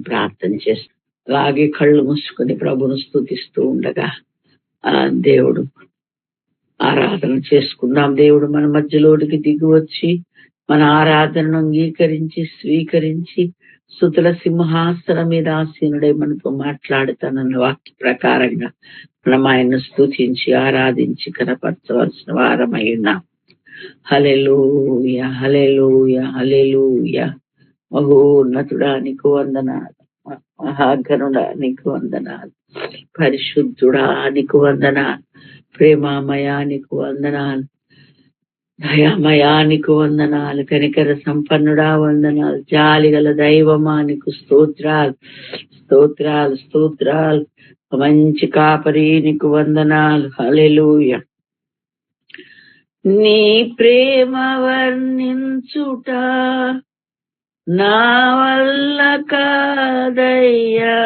ప్రార్థన చేస్తాం. అలాగే కళ్ళు మూసుకొని ప్రభును స్తుతిస్తూ ఉండగా దేవుడు ఆరాధన చేసుకుందాం. దేవుడు మన మధ్యలోనికి దిగి వచ్చి మన ఆరాధనను అంగీకరించి స్వీకరించి స్తుతుల సింహాసనం మీద ఆసీనుడై మనతో మాట్లాడుతానన్న వాక్య ప్రకారంగా మనం ఆయన్ను స్తుతించి ఆరాధించి కనపరచవలసిన వారమై ఉన్నాం. హల్లెలూయా, హల్లెలూయా, హల్లెలూయా. మహోన్నతుడా నీకు వందనాలు, మహాగణుడా నీకు వందనాలు, పరిశుద్ధుడా నీకు వందనాలు, ప్రేమామయానికి వందనాలు, దయామయానికి వందనాలు, కనికర సంపన్నుడా వందనాలు, జాలిగల దైవమానికి స్తోత్రాలు స్తోత్రాలు స్తోత్రాలు. మంచి కాపరి నీకు వందనాలు. హల్లెలూయా. నీ ప్రేమ వర్ణించుట నా వల్ల కాదయ్యా,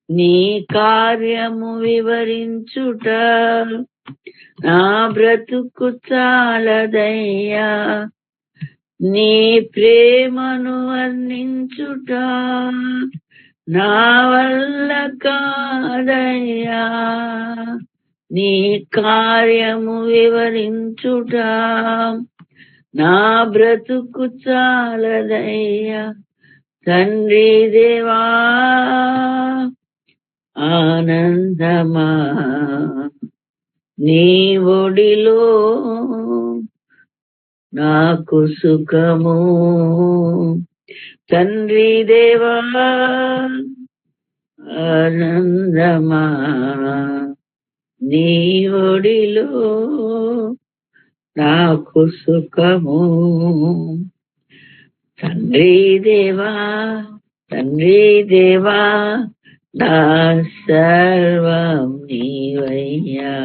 నీ కార్యము వివరించుట నా బ్రతుకు చాలదయ్యా, నీ ప్రేమను వర్ణించుట నా వల్ల కాదయ్యా, నీ కార్యము వివరించుట నా బ్రతుకు చాలదయ్యా. తండ్రి దేవా ఆనందమా నీ ఒడిలో నాకు సుఖము, తండ్రి దేవా ఆనందమా నీ ఒడిలో నాకు సుఖము. తండ్రి దేవా తండ్రి దేవా నా సర్వం నీవయ్యా,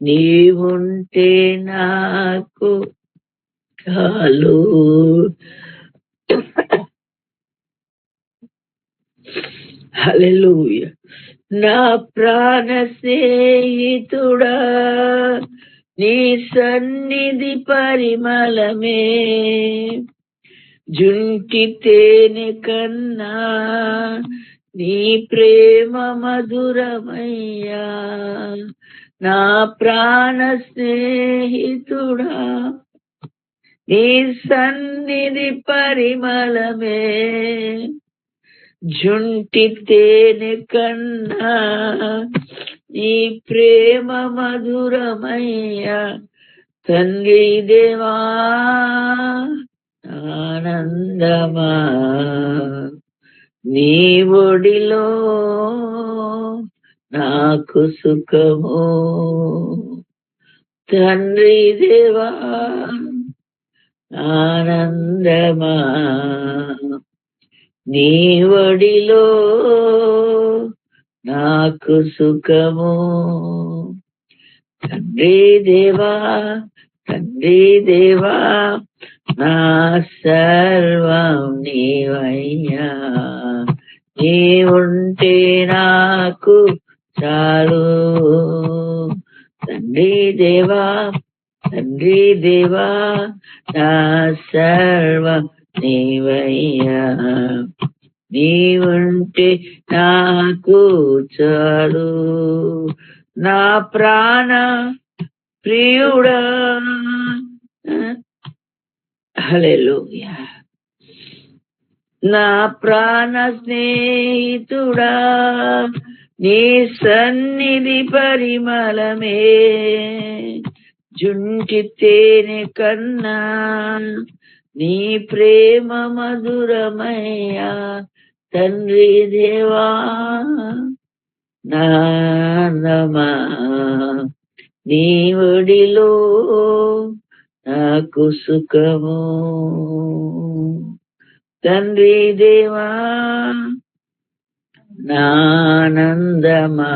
నీవుంటే నాకు చాలు. హల్లెలూయా. నా ప్రాణ స్నేహితుడా నీ సన్నిధి పరిమళమే, జుంటి తేనె కన్నా నీ ప్రేమ మధురమయ్యా. నా ప్రాణ స్నేహితుడా నీ సన్నిధి పరిమళమే, జుంటి తేనె కన్నా నీ ప్రేమ మధురమయ్యా. తండ్రి దేవా ఆనందమా నీ ఒడిలో నాకు సుఖము, తండ్రి దేవా ఆనందమా నీ ఒడిలో నాకు సుఖము. తండ్రి దేవా తండ్రి దేవా నా సర్వం నీవయ్యా, నీవుంటే నాకు చాలు. తండ్రి దేవా తండ్రి దేవా నా సర్వం నీవయ్యా, నీవుంటే నాకు చాలు. నా ప్రాణ ప్రియుడా హల్లెలూయా, నా ప్రాణ స్నేహితుడా నీ సన్నిధి పరిమళమే, జుంటి తేనె కన్నా నీ ప్రేమ మధురమయ్యా. తండ్రి దేవా నానమా నీ ఒడిలో నాకు సుఖము. తండ్రి దేవా నానందమా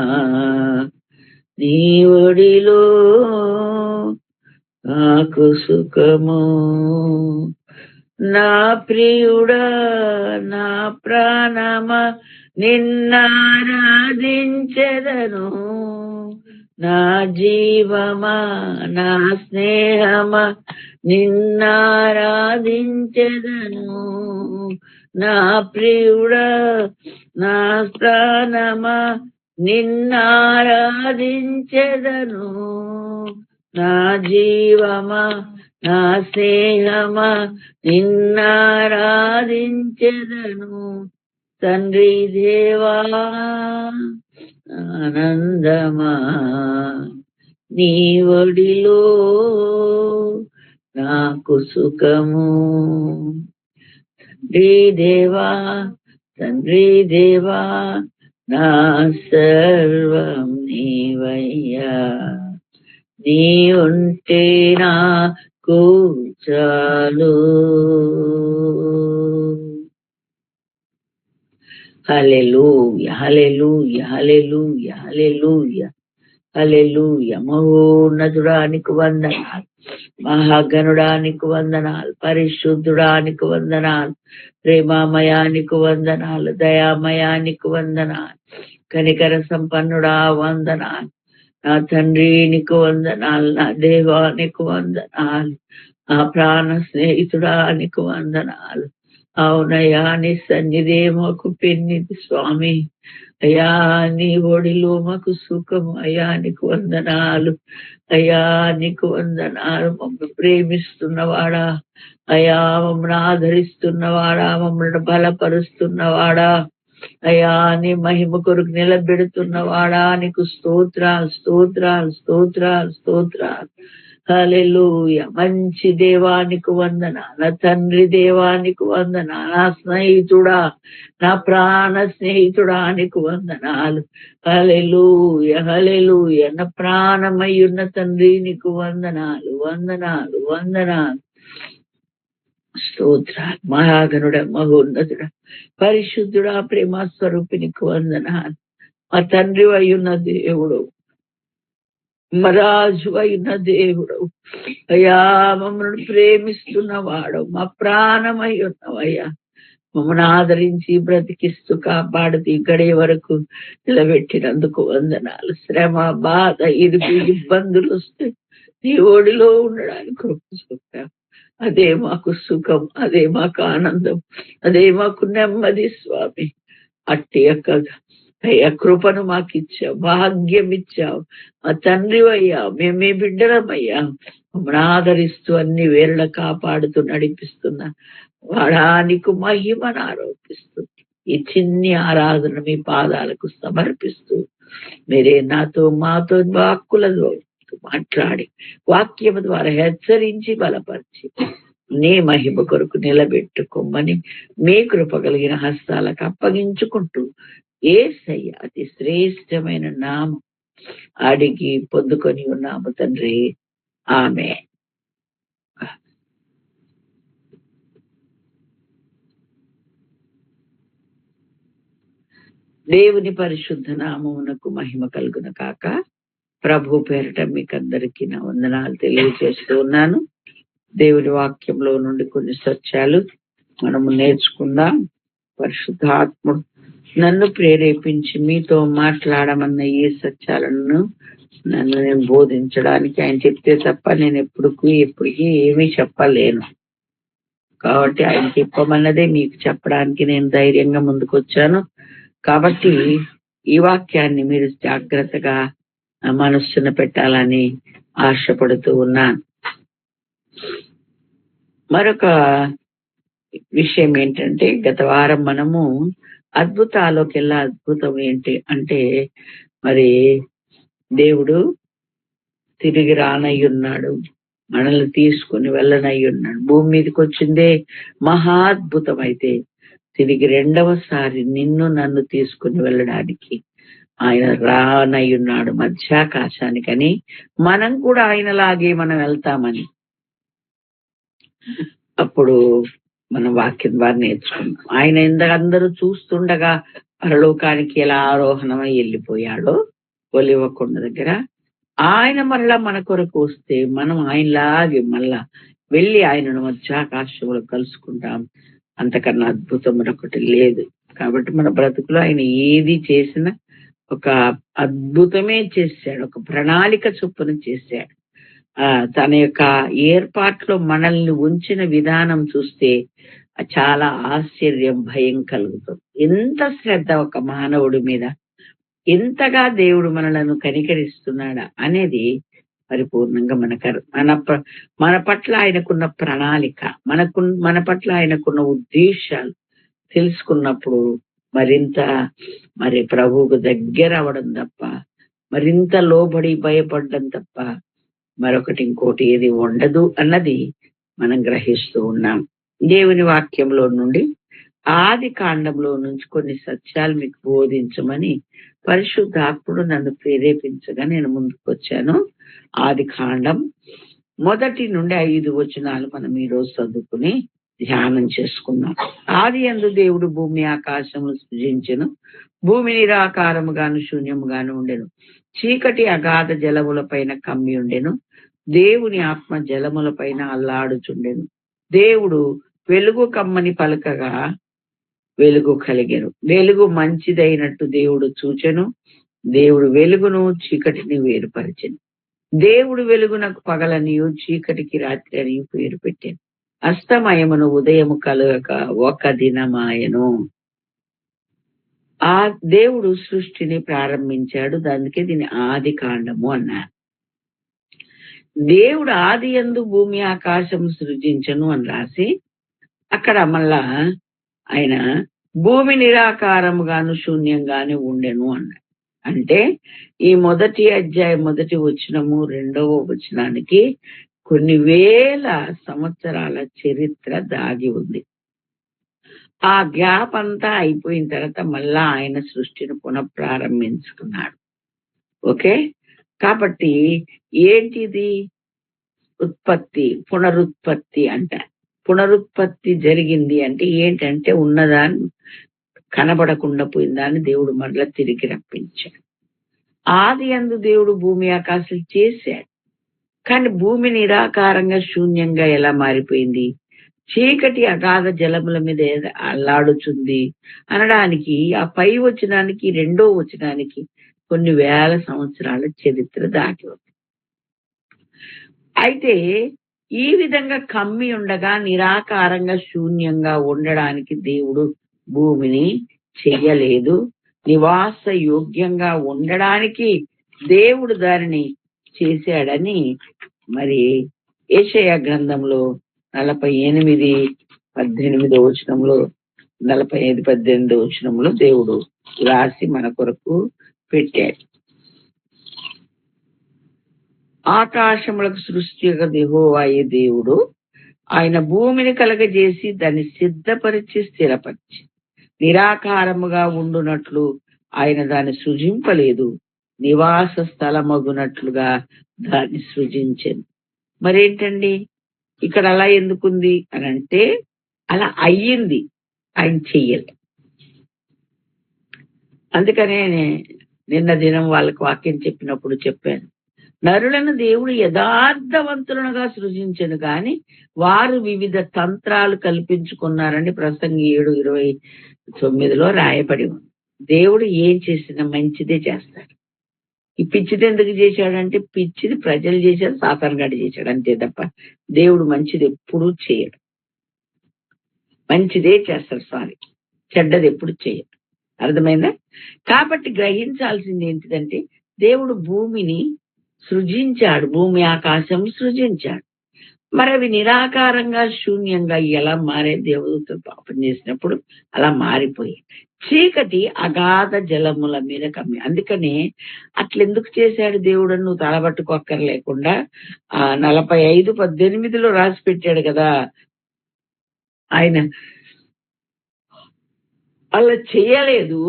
నీ ఒడిలో నాకు సుఖము. నా ప్రియుడా నా ప్రాణమా నిన్నారాధించెదను, నా జీవమా నా స్నేహమా నిన్నారాధించెదను, నా ప్రియుడా నా ప్రాణమా నిన్నారాధించెదను. నా జీవమా నా స్నేహమా నిన్నారాధించెదను. తండ్రి దేవా ఆనందమా నీ ఒడిలో నాకు సుఖము. తండ్రి దేవా తండ్రి దేవా నా సర్వం నీవయ్యా. నీ ఉంటే నాకు చాలు. హల్లెలూయా హల్లెలూయా హల్లెలూయా హల్లెలూయా హల్లెలూయా. మహోన్నతుడానికి వందనాలు, మహాగణుడానికి వందనాలు, పరిశుద్ధుడానికి వందనాలు, ప్రేమామయానికి వందనాలు, దయామయానికి వందనాలు, కనికర సంపన్నుడా వందనాలు. నా తండ్రి నీకు వందనాలు, నా దేవానికి వందనాలు, నా ప్రాణ స్నేహితుడా నీకు వందనాలు. అవునయ్యా నీ సన్నిధే మాకు పెన్నిది స్వామి. అయ్యా నీ ఒడిలో మాకు సుఖము. అయ్యా నీకు వందనాలు, అయ్యా నీకు వందనాలు. మమ్మల్ని ప్రేమిస్తున్నవాడా, అయ్యా మమ్మల్ని ఆదరిస్తున్నవాడా, మమ్మల్ని బలపరుస్తున్నవాడా, అయ్యా నీ మహిమ కొరకు నిలబెడుతున్నవాడా, నీకు స్తోత్రాలు స్తోత్రాలు స్తోత్రాలు స్తోత్రాలు. హల్లెలూయా. మంచి దేవానికి వందనాలు, నా తండ్రి దేవానికి వందనాలు, నా స్నేహితుడా నా ప్రాణ స్నేహితుడా నీకు వందనాలు. హల్లెలూయా హల్లెలూయా. నా ప్రాణమయ్యున్న తండ్రి నీకు వందనాలు వందనాలు వందనాలు. స్తోత్రాలు. మహాగణుడ మహోన్నతుడ పరిశుద్ధుడా ప్రేమ స్వరూపినికి వందనాలు. మా తండ్రి అయ్యున్న దేవుడు, మా రాజు అయిన దేవుడు, అయ్యా మమ్మల్ని ప్రేమిస్తున్నవాడు, మా ప్రాణమై ఉన్నవయ్యా. మమ్మల్ని ఆదరించి బ్రతికిస్తూ కాపాడుతూ ఇక్కడే వరకు నిలబెట్టినందుకు వందనాలు. శ్రమ బాధ ఇరుకు ఇబ్బందులు వస్తే నీ ఒడిలో ఉండడానికి కృప చూపావు. అదే మాకు సుఖం, అదే మాకు ఆనందం, అదే మాకు నెమ్మది స్వామి. అట్టి యొక్క అయ్యా కృపను మాకు ఇచ్చావు, భాగ్యం ఇచ్చావు. మా తండ్రి అయ్యా, మేమే బిడ్డలమయ్యా. మమ్మల్ని ఆదరిస్తూ అన్ని వేళ కాపాడుతూ నడిపిస్తున్నా వాడా నీకు మహిమను ఆరోపిస్తూ ఈ చిన్ని ఆరాధన మీ పాదాలకు సమర్పిస్తూ మీరే నాతో మాతో వాక్కులతో మాట్లాడి వాక్యము ద్వారా హెచ్చరించి బలపరిచి నీ మహిమ కొరకు నిలబెట్టుకోమని మీ కృప కలిగిన హస్తాలకు అప్పగించుకుంటూ యేసయ్య అతి శ్రేష్టమైన నామం అడిగి పొందుకొని ఉన్నాము తండ్రి. ఆమేన్. దేవుని పరిశుద్ధ నామమునకు మహిమ కలుగును కాక. ప్రభు పేరిట మీకందరికీ నా వందనాలు తెలియజేస్తూ ఉన్నాను. దేవుని వాక్యంలో నుండి కొన్ని సత్యాలు మనము నేర్చుకుందాం. పరిశుద్ధాత్ముడు నన్ను ప్రేరేపించి మీతో మాట్లాడమన్న ఈ సత్యాలను నేను బోధించడానికి ఆయన చెప్తే తప్ప నేను ఎప్పటికీ ఏమీ చెప్పలేను. కాబట్టి ఆయన చెప్పమన్నదే మీకు చెప్పడానికి నేను ధైర్యంగా ముందుకొచ్చాను. కాబట్టి ఈ వాక్యాన్ని మీరు జాగ్రత్తగా మనస్సున పెట్టాలని ఆశపడుతూ ఉన్నాను. మరొక విషయం ఏంటంటే, గత వారం మనము అద్భుతాల్లోకెల్లా అద్భుతం ఏంటి అంటే, మరి దేవుడు తిరిగి రానయ్యున్నాడు, మనల్ని తీసుకుని వెళ్ళనయ్యున్నాడు. భూమి మీదకి వచ్చిందే మహాద్భుతం. అయితే తిరిగి రెండవసారి నిన్ను నన్ను తీసుకుని వెళ్ళడానికి ఆయన రానయ్యున్నాడు మధ్యాకాశానికని. మనం కూడా ఆయనలాగే మనం వెళ్తామని అప్పుడు మనం వాక్యం ద్వారా నేర్చుకున్నాం. ఆయన అందరూ చూస్తుండగా పరలోకానికి ఎలా ఆరోహణమై వెళ్ళిపోయాడో ఒలివ కొండ దగ్గర, ఆయన మరలా మన కొరకు వస్తే మనం ఆయనలాగే మళ్ళా వెళ్ళి ఆయనను మధ్యాకాశంలో కలుసుకుంటాం. అంతకన్నా అద్భుతం మరొకటి లేదు. కాబట్టి మన బ్రతుకులో ఆయన ఏది చేసినా ఒక అద్భుతమే చేశాడు, ఒక ప్రణాళిక చొప్పున చేశాడు. తన యొక్క ఏర్పాట్లో మనల్ని ఉంచిన విధానం చూస్తే చాలా ఆశ్చర్యం, భయం కలుగుతుంది. ఎంత శ్రద్ధ ఒక మానవుడి మీద, ఎంతగా దేవుడు మనలను కనికరిస్తున్నాడా అనేది పరిపూర్ణంగా మన పట్ల ఆయనకున్న ప్రణాళిక, మన పట్ల ఆయనకున్న ఉద్దేశాలు తెలుసుకున్నప్పుడు మరింత ప్రభువుకు దగ్గర అవడం తప్ప, మరింత లోబడి భయపడడం తప్ప మరొకటి ఇంకోటి ఏది ఉండదు అన్నది మనం గ్రహిస్తూ ఉన్నాం. దేవుని వాక్యంలో నుండి ఆది కాండంలో నుంచి కొన్ని సత్యాలు మీకు బోధించమని పరిశుద్ధాత్ముడు నన్ను ప్రేరేపించగా నేను ముందుకు వచ్చాను. ఆది కాండం 1 నుండి 5 వచనాలు మనం ఈరోజు చదువుకుని ధ్యానం చేసుకుందాం. ఆది యందు దేవుడు భూమి ఆకాశములు సృజించెను. భూమి నిరాకారముగాను శూన్యముగాను ఉండెను. చీకటి అగాధ జలముల పైన కమ్మి ఉండెను. దేవుని ఆత్మ జలముల పైన అల్లాడుచుండెను. దేవుడు వెలుగు కమ్మని పలకగా వెలుగు కలిగెను. వెలుగు మంచిదైనట్టు దేవుడు చూచెను. దేవుడు వెలుగును చీకటిని వేరుపరిచెను. దేవుడు వెలుగునకు పగలనియు చీకటికి రాత్రి అనియు పేరు పెట్టాను. అస్తమయమును ఉదయము కలుగక ఒక దినమాయను. ఆ దేవుడు సృష్టిని ప్రారంభించాడు. దానికే దీని ఆది కాండము అన్నారు. దేవుడు ఆది యందు భూమి ఆకాశం సృజించను అని రాసి అక్కడ మళ్ళా ఆయన భూమి నిరాకారముగాను శూన్యంగానే ఉండెను అన్నాడు. అంటే ఈ మొదటి అధ్యాయం 1వ వచనము 2వ వచనానికి కొన్ని వేల సంవత్సరాల చరిత్ర దాగి ఉంది. ఆ గ్యాప్ అంతా అయిపోయిన తర్వాత మళ్ళా ఆయన సృష్టిని పునఃప్రారంభించుకున్నాడు. ఓకే, కాబట్టి ఏంటిది? ఉత్పత్తి, పునరుత్పత్తి అంట. పునరుత్పత్తి జరిగింది అంటే ఏంటంటే ఉన్నదాన్ని, కనబడకుండా పోయిన దాన్ని దేవుడు మరలా తిరిగి రప్పించాడు. ఆది యందు దేవుడు భూమి ఆకాశాలు చేశాడు. కానీ భూమి నిరాకారంగా శూన్యంగా ఎలా మారిపోయింది? చీకటి అగాధ జలముల మీద అల్లాడుచుంది అనడానికి ఆ పై వచనానికి 2వ వచనానికి కొన్ని వేల సంవత్సరాల చరిత్ర దాటి ఉంది. అయితే ఈ విధంగా కమ్మి ఉండగా నిరాకారంగా శూన్యంగా ఉండడానికి దేవుడు భూమిని చెయ్యలేదు. నివాస యోగ్యంగా ఉండడానికి దేవుడు దానిని చేశాడని మరి యెషయా గ్రంథంలో 48:18 వచనంలో 45-18 వచనంలో దేవుడు రాసి మన కొరకు పెట్టాడు. ఆకాశములకు సృష్టి యెహోవాయే దేవుడు. ఆయన భూమిని కలగజేసి దాన్ని సిద్ధపరిచి స్థిరపరిచి నిరాకారముగా ఉండునట్లు ఆయన దాన్ని సృజింపలేదు. నివాస స్థలమగునట్లుగా దాన్ని సృజించెను. మరేంటండి ఇక్కడ అలా ఎందుకుంది అని అంటే, అలా అయ్యింది, ఆయన చెయ్యలే. అందుకనే నిన్న దినం వాళ్ళకి వాక్యం చెప్పినప్పుడు చెప్పాను, నరులను దేవుడు యథార్థవంతులుగా సృజించను కానీ వారు వివిధ తంత్రాలు కల్పించుకున్నారని ప్రసంగి 7:29లో రాయబడి ఉంది. దేవుడు ఏం చేసినా మంచిదే చేస్తాడు. ఈ పిచ్చిది ఎందుకు చేశాడంటే, పిచ్చిది ప్రజలు చేశాడు, సాతాను గాడు చేశాడు అంతే తప్ప దేవుడు మంచిది ఎప్పుడూ చేయడు. మంచిదే చేస్తాడు, చెడ్డది ఎప్పుడు చేయడు. అర్థమైందా? కాబట్టి గ్రహించాల్సింది ఏంటిదంటే, దేవుడు భూమిని సృజించాడు, భూమి ఆకాశం సృజించాడు. మరి అవి నిరాకారంగా శూన్యంగా ఎలా మారే? దేవదూతలు పాపం చేసినప్పుడు అలా మారిపోయాయి. చీకటి అగాధ జలముల మీద కమ్మి. అందుకనే అట్లెందుకు చేశాడు దేవుడు? నువ్వు తలబట్టుకోక్కర్లేకుండా 45:18లో రాసి పెట్టాడు కదా. ఆయన అలా చేయలేదు.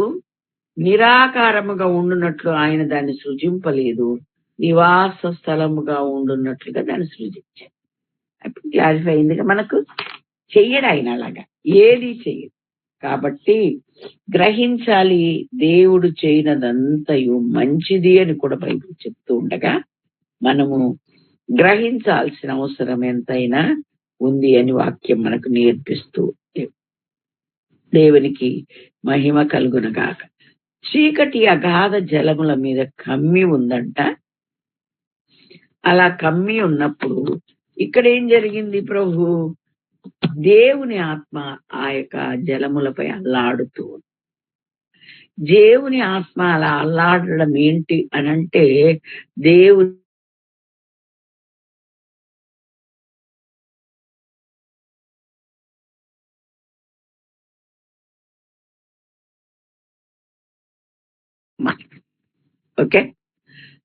నిరాకారముగా ఉండునట్లు ఆయన దాన్ని సృజింపలేదు. నివాస స్థలముగా ఉండున్నట్లుగా దాన్ని సృజించాడు. అప్పుడు క్లారిఫై అయిందిగా మనకు. చెయ్యడు ఆయన అలాగా, ఏది చెయ్యడు. కాబట్టి గ్రహించాలి, దేవుడు చేయనదంతయు మంచిది అని కూడా బైబిల్ చెప్తూ ఉండగా మనము గ్రహించాల్సిన అవసరం ఎంతైనా ఉంది అని వాక్యం మనకు నేర్పిస్తూ, దేవునికి మహిమ కలుగునగాక. చీకటి అగాధ జలముల మీద కమ్మి ఉందంట. అలా కమ్మి ఉన్నప్పుడు ఇక్కడ ఏం జరిగింది? ప్రభు దేవుని ఆత్మ ఆ యొక్క జలములపై అల్లాడుతూ ఉంది. దేవుని ఆత్మ అలా అల్లాడడం ఏంటి అనంటే దేవుని ఓకే.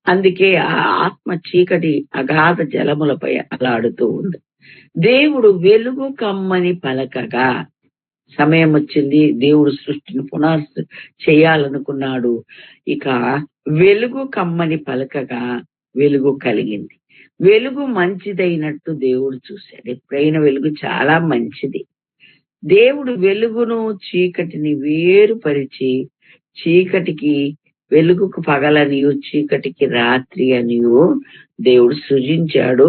అందుకే ఆ ఆత్మ చీకటి అగాధ జలములపై అల్లాడుతూ ఉంది. దేవుడు వెలుగు కమ్మని పలకగా సమయం వచ్చింది. దేవుడు సృష్టిని చేయాలనుకున్నాడు. ఇక వెలుగు కమ్మని పలకగా వెలుగు కలిగింది. వెలుగు మంచిదైనట్టు దేవుడు చూశాడు. ఎప్పుడైనా వెలుగు చాలా మంచిది. దేవుడు వెలుగును చీకటిని వేరుపరిచి చీకటికి వెలుగుకు పగలనియు చీకటికి రాత్రి అనియు దేవుడు సృజించాడు.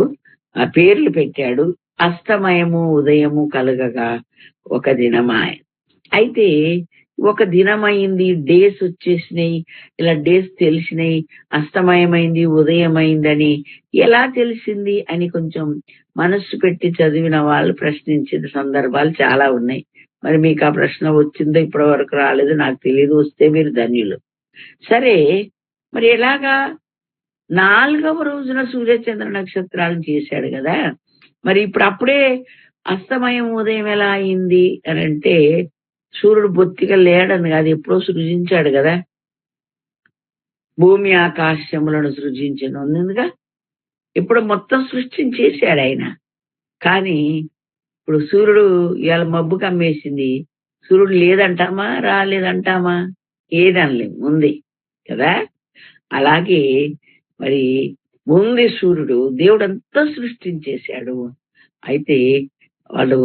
ఆ పేర్లు పెట్టాడు. అస్తమయము ఉదయము కలగగా ఒక దినమాయ. అయితే ఒక దినమైంది, డేస్ వచ్చేసినాయి, ఇలా డేస్ తెలిసినాయి, అస్తమయమైంది ఉదయమైందని ఎలా తెలిసింది అని కొంచెం మనస్సు పెట్టి చదివిన వాళ్ళు ప్రశ్నించిన సందర్భాలు చాలా ఉన్నాయి. మరి మీకు ఆ ప్రశ్న వచ్చిందో ఇప్పటి వరకు రాలేదు, నాకు తెలియదు. వస్తే మీరు ధన్యులు. సరే, మరి ఎలాగా 4వ రోజున సూర్యచంద్ర నక్షత్రాలను చేశాడు కదా. మరి ఇప్పుడు అప్పుడే అస్తమయం ఉదయం ఎలా అయింది అని అంటే సూర్యుడు బొత్తిగా లేడని కాదు, ఎప్పుడో సృజించాడు కదా. భూమి ఆకాశములను సృజించను ఉన్నదిగా. ఇప్పుడు మొత్తం సృష్టించేశాడు ఆయన. కానీ ఇప్పుడు సూర్యుడు ఇవాళ మబ్బు కమ్మేసింది, సూర్యుడు లేదంటామా రాలేదంటామా? ఏదనలేం, ఉంది కదా. అలాగే మరి ఉంది సూర్యుడు, దేవుడంతా సృష్టించేశాడు. అయితే వాళ్ళు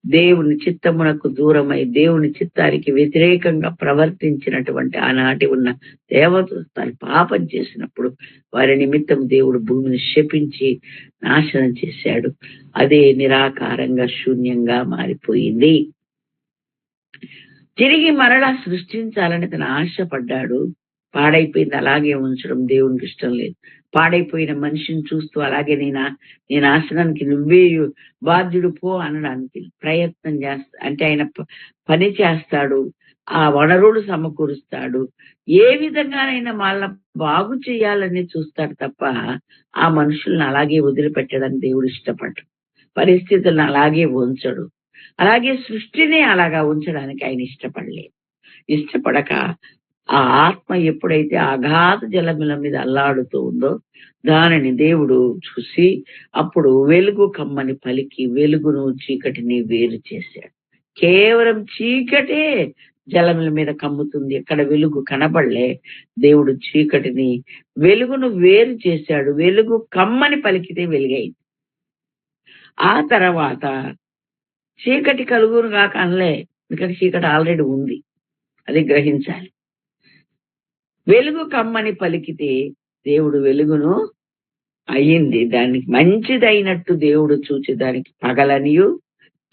దేవుని చిత్తమునకు దూరమై దేవుని చిత్తానికి వ్యతిరేకంగా ప్రవర్తించినటువంటి ఆనాటి ఉన్న దేవతలు పాపం చేసినప్పుడు వారి నిమిత్తం దేవుడు భూమిని శపించి నాశనం చేశాడు. అదే నిరాకారంగా శూన్యంగా మారిపోయింది. తిరిగి మరలా సృష్టించాలని తను ఆశపడ్డాడు. పాడైపోయింది అలాగే ఉంచడం దేవునికి ఇష్టం లేదు. పాడైపోయిన మనిషిని చూస్తూ అలాగే నీ నాశనానికి నువ్వే బాధ్యుడు పో అనడానికి ప్రయత్నం చేస్తా అంటే ఆయన పని చేస్తాడు. ఆ వనరులు సమకూరుస్తాడు. ఏ విధంగానైనా వాళ్ళ బాగు చేయాలని చూస్తాడు తప్ప ఆ మనుషుల్ని అలాగే వదిలిపెట్టడానికి దేవుడు ఇష్టపడ్డాడు. పరిస్థితులను అలాగే ఉంచడు. అలాగే సృష్టిని అలాగా ఉంచడానికి ఆయన ఇష్టపడలేదు. ఇష్టపడక ఆ ఆత్మ ఎప్పుడైతే అగాధ జలముల మీద అల్లాడుతూ ఉందో దానిని దేవుడు చూసి అప్పుడు వెలుగు కమ్మని పలికి వెలుగును చీకటిని వేరు చేశాడు. కేవలం చీకటే జలముల మీద కమ్ముతుంది, ఎక్కడ వెలుగు కనబడలే. దేవుడు చీకటిని వెలుగును వేరు చేశాడు. వెలుగు కమ్మని పలికితే వెలుగైంది. ఆ తర్వాత చీకటి కలుగును గాక అనలే, ఎందుకంటే చీకటి ఆల్రెడీ ఉంది, అది గ్రహించాలి. వెలుగు కమ్మని పలికితే దేవుడు వెలుగును అయ్యింది. దానికి మంచిదైనట్టు దేవుడు చూచి దానికి పగలనియు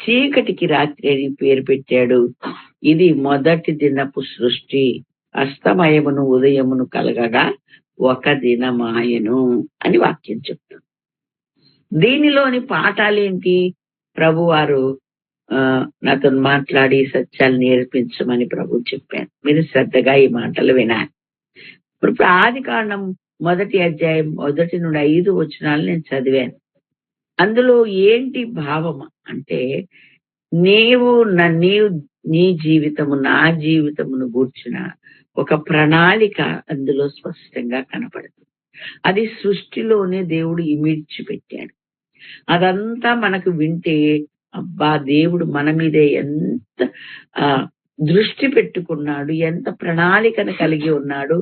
చీకటికి రాత్రి అని పేరు పెట్టాడు. ఇది మొదటి దినపు సృష్టి. అస్తమయమును ఉదయమును కలగగా ఒక దినమాయను అని వాక్యం చెప్తుంది. దీనిలోని పాఠాలేంటి? ప్రభువారు నాతో మాట్లాడి సత్యాలు నేర్పించమని ప్రభు చెప్పాను. మీరు శ్రద్ధగా ఈ మాటలు వినాలి. ఇప్పుడు ఆదికాండం 1వ అధ్యాయం 1 నుండి 5 వచనాలు నేను చదివాను. అందులో ఏంటి భావం అంటే నీవు నీ జీవితము నా జీవితమును గూర్చిన ఒక ప్రణాళిక అందులో స్పష్టంగా కనపడుతుంది. అది సృష్టిలోనే దేవుడు ఇమిడ్చి పెట్టాడు. అదంతా మనకు వింటే అబ్బా దేవుడు మన మీదే ఎంత దృష్టి పెట్టుకున్నాడు, ఎంత ప్రణాళికను కలిగి ఉన్నాడు,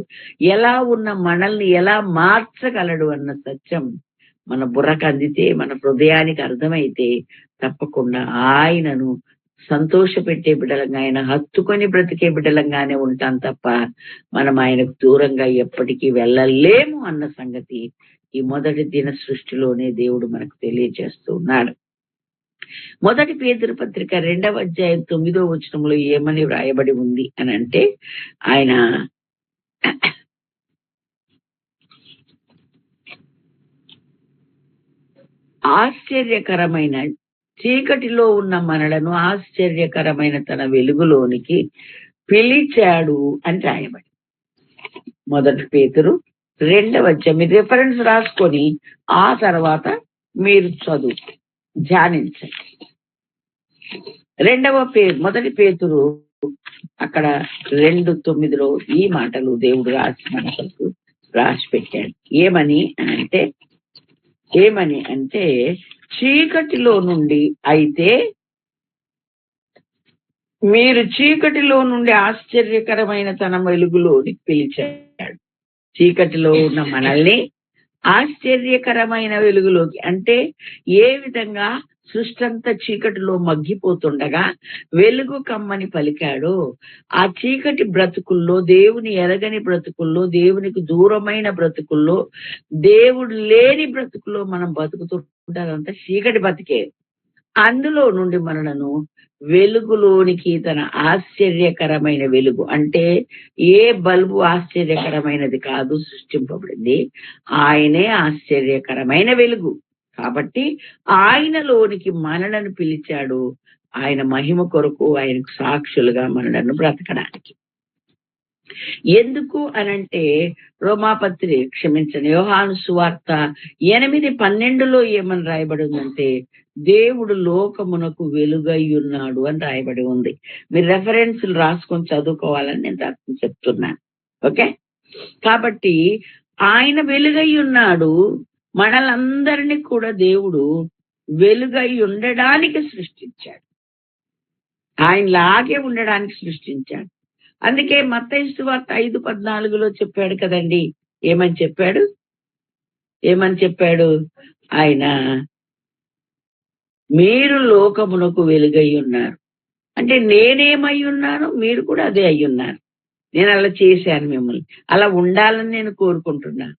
ఎలా ఉన్న మనల్ని ఎలా మార్చగలడు అన్న సత్యం మన బుర్రకు అందితే, మన హృదయానికి అర్థమైతే తప్పకుండా ఆయనను సంతోషపెట్టే బిడ్డలంగా, ఆయన హత్తుకొని బ్రతికే బిడ్డలంగానే ఉంటాం తప్ప మనం ఆయనకు దూరంగా ఎప్పటికీ వెళ్ళలేము అన్న సంగతి ఈ మొదటి దిన సృష్టిలోనే దేవుడు మనకు తెలియజేస్తూ ఉన్నాడు. 1 పేతురు పత్రిక 2వ అధ్యాయం 9వ వచనంలో ఏమని వ్రాయబడి ఉంది అని అంటే ఆయన ఆశ్చర్యకరమైన చీకటిలో ఉన్న మనలను ఆశ్చర్యకరమైన తన వెలుగులోనికి పిలిచాడు అని రాయబడి. 1 పేతురు 2వ మీరు రిఫరెన్స్ రాసుకొని ఆ తర్వాత మీరు చదువు ధ్యానించండి. 1 పేతురు అక్కడ 2:9 ఈ మాటలు దేవుడు రాసి పెట్టాడు. ఏమని అంటే చీకటిలో నుండి అయితే మీరు చీకటిలో నుండి ఆశ్చర్యకరమైన తన వెలుగులోనికి పిలిచాడు. చీకటిలో ఉన్న మనల్ని ఆశ్చర్యకరమైన వెలుగులోకి, అంటే ఏ విధంగా సృష్టి అంతా చీకటిలో మగ్గిపోతుండగా వెలుగు కమ్మని పలికాడో, ఆ చీకటి బ్రతుకుల్లో, దేవుని ఎరగని బ్రతుకుల్లో, దేవునికి దూరమైన బ్రతుకుల్లో, దేవుడు లేని బ్రతుకుల్లో మనం బతుకుతుంటే అదంతా చీకటి బతికే. అందులో నుండి మనలను వెలుగులోనికి తన ఆశ్చర్యకరమైన వెలుగు, అంటే ఏ బల్బు ఆశ్చర్యకరమైనది కాదు సృష్టింపబడింది, ఆయనే ఆశ్చర్యకరమైన వెలుగు. కాబట్టి ఆయనలోనికి మనలను పిలిచాడు, ఆయన మహిమ కొరకు, ఆయనకు సాక్షులుగా మనలను బ్రతకడానికి. ఎందుకు అనంటే యోహాను సువార్త 8:12 ఏమని రాయబడి ఉందంటే దేవుడు లోకమునకు వెలుగై ఉన్నాడు అని రాయబడి ఉంది. మీరు రెఫరెన్స్లు రాసుకొని చదువుకోవాలని నేను చెప్తున్నాను. ఓకే, కాబట్టి ఆయన వెలుగై ఉన్నాడు. మనలందరినీ కూడా దేవుడు వెలుగై ఉండడానికి సృష్టించాడు, ఆయనలాగే ఉండడానికి సృష్టించాడు. అందుకే మత్తయి సువార్త 5:14 చెప్పాడు కదండి. ఏమని చెప్పాడు ఆయన? మీరు లోకమునకు వెలుగై ఉన్నారు. అంటే నేనేమై ఉన్నాను, మీరు కూడా అదే అయి ఉన్నారు. నేను అలా చేశాను, మిమ్మల్ని అలా ఉండాలని నేను కోరుకుంటున్నాను.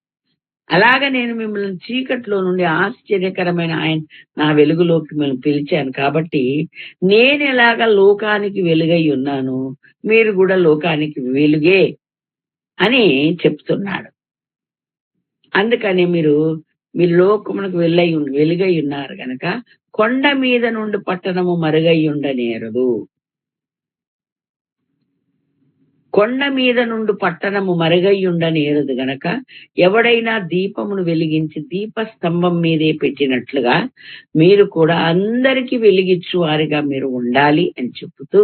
అలాగా నేను మిమ్మల్ని చీకట్లో నుండి ఆశ్చర్యకరమైన ఆయన నా వెలుగులోకి మిమ్మల్ని పిలిచాను. కాబట్టి నేను ఎలాగా లోకానికి వెలుగై ఉన్నాను, మీరు కూడా లోకానికి వెలుగే అని చెప్తున్నాడు. అందుకని మీరు లోకమునకు వెలుగై ఉన్నారు గనక కొండ మీద నుండి పట్టణము మరుగై ఉండనేరదు. కొండ మీద నుండి పట్టణము మరుగై ఉండనేరదు గనక ఎవడైనా దీపమును వెలిగించి దీపస్తంభం మీదే పెట్టినట్లుగా మీరు కూడా అందరికీ వెలిగించు వారిగా మీరు ఉండాలి అని చెబుతూ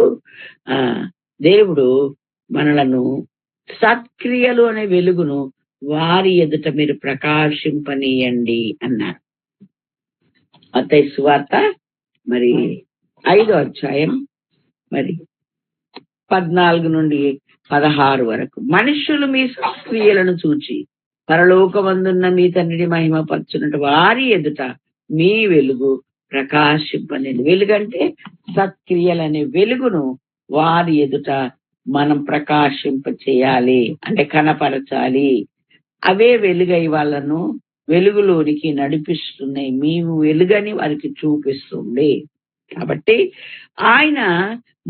దేవుడు మనలను సత్క్రియలు అనే వెలుగును వారి ఎదుట మీరు ప్రకాశింపనీయండి అన్నారు. మత్తయి సువార్త 5వ అధ్యాయం 14 నుండి 16 వరకు. మనుష్యులు మీ సత్క్రియలను చూచి పరలోకమందున్న మీ తండ్రిని మహిమపరచునట్టు వారి ఎదుట మీ వెలుగు ప్రకాశింపనేది. వెలుగంటే సత్క్రియలనే వెలుగును వారి ఎదుట మనం ప్రకాశింప చేయాలి, అంటే కనపరచాలి. అవే వెలుగై వాళ్ళను వెలుగులోనికి నడిపిస్తున్నాయి, మేము వెలుగని వారికి చూపిస్తుంది. కాబట్టి ఆయన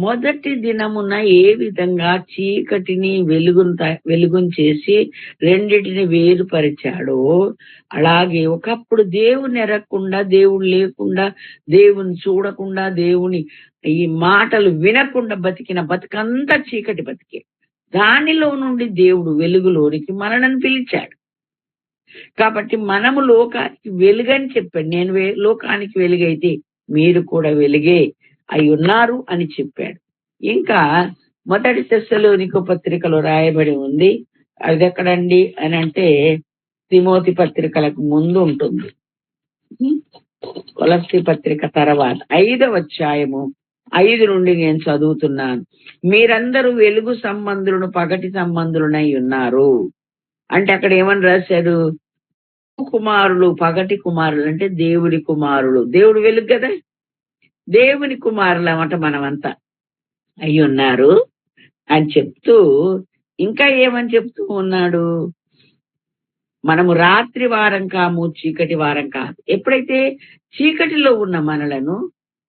మొదటి దినమున ఏ విధంగా చీకటిని వెలుగును చేసి రెండిటిని వేరుపరిచాడో, అలాగే ఒకప్పుడు దేవుని ఎరగకుండా, దేవుడు లేకుండా, దేవుని చూడకుండా, దేవుని ఈ మాటలు వినకుండా బతికిన బతుకంతా చీకటి బతికే. దానిలో నుండి దేవుడు వెలుగులోనికి మనలను పిలిచాడు. కాబట్టి మనము లోకానికి వెలుగని చెప్పాడు. నేను లోకానికి వెలుగైతే మీరు కూడా వెలుగే అయి ఉన్నారు అని చెప్పాడు. ఇంకా 1 తెస్సలోనిక పత్రికలో రాయబడి ఉంది. అది ఎక్కడండి అని అంటే తిమోతి పత్రికలకు ముందు ఉంటుంది, కొలస్సీ పత్రిక తర్వాత 5వ అధ్యాయము 5 నుండి నేను చదువుతున్నాను. మీరందరూ వెలుగు సంబంధులను పగటి సంబంధులనై ఉన్నారు అంటే అక్కడ ఏమని రాశాడు? కుమారులు పగటి కుమారులు అంటే దేవుడి కుమారులు. దేవుడు వెలుగు కదా, దేవుని కుమారులు అన్నమాట మనమంతా అయి ఉన్నారు అని చెప్తూ, ఇంకా ఏమని చెప్తూ ఉన్నాడు? మనము రాత్రి వారం కాము, చీకటి వారం కాదు. ఎప్పుడైతే చీకటిలో ఉన్న మనలను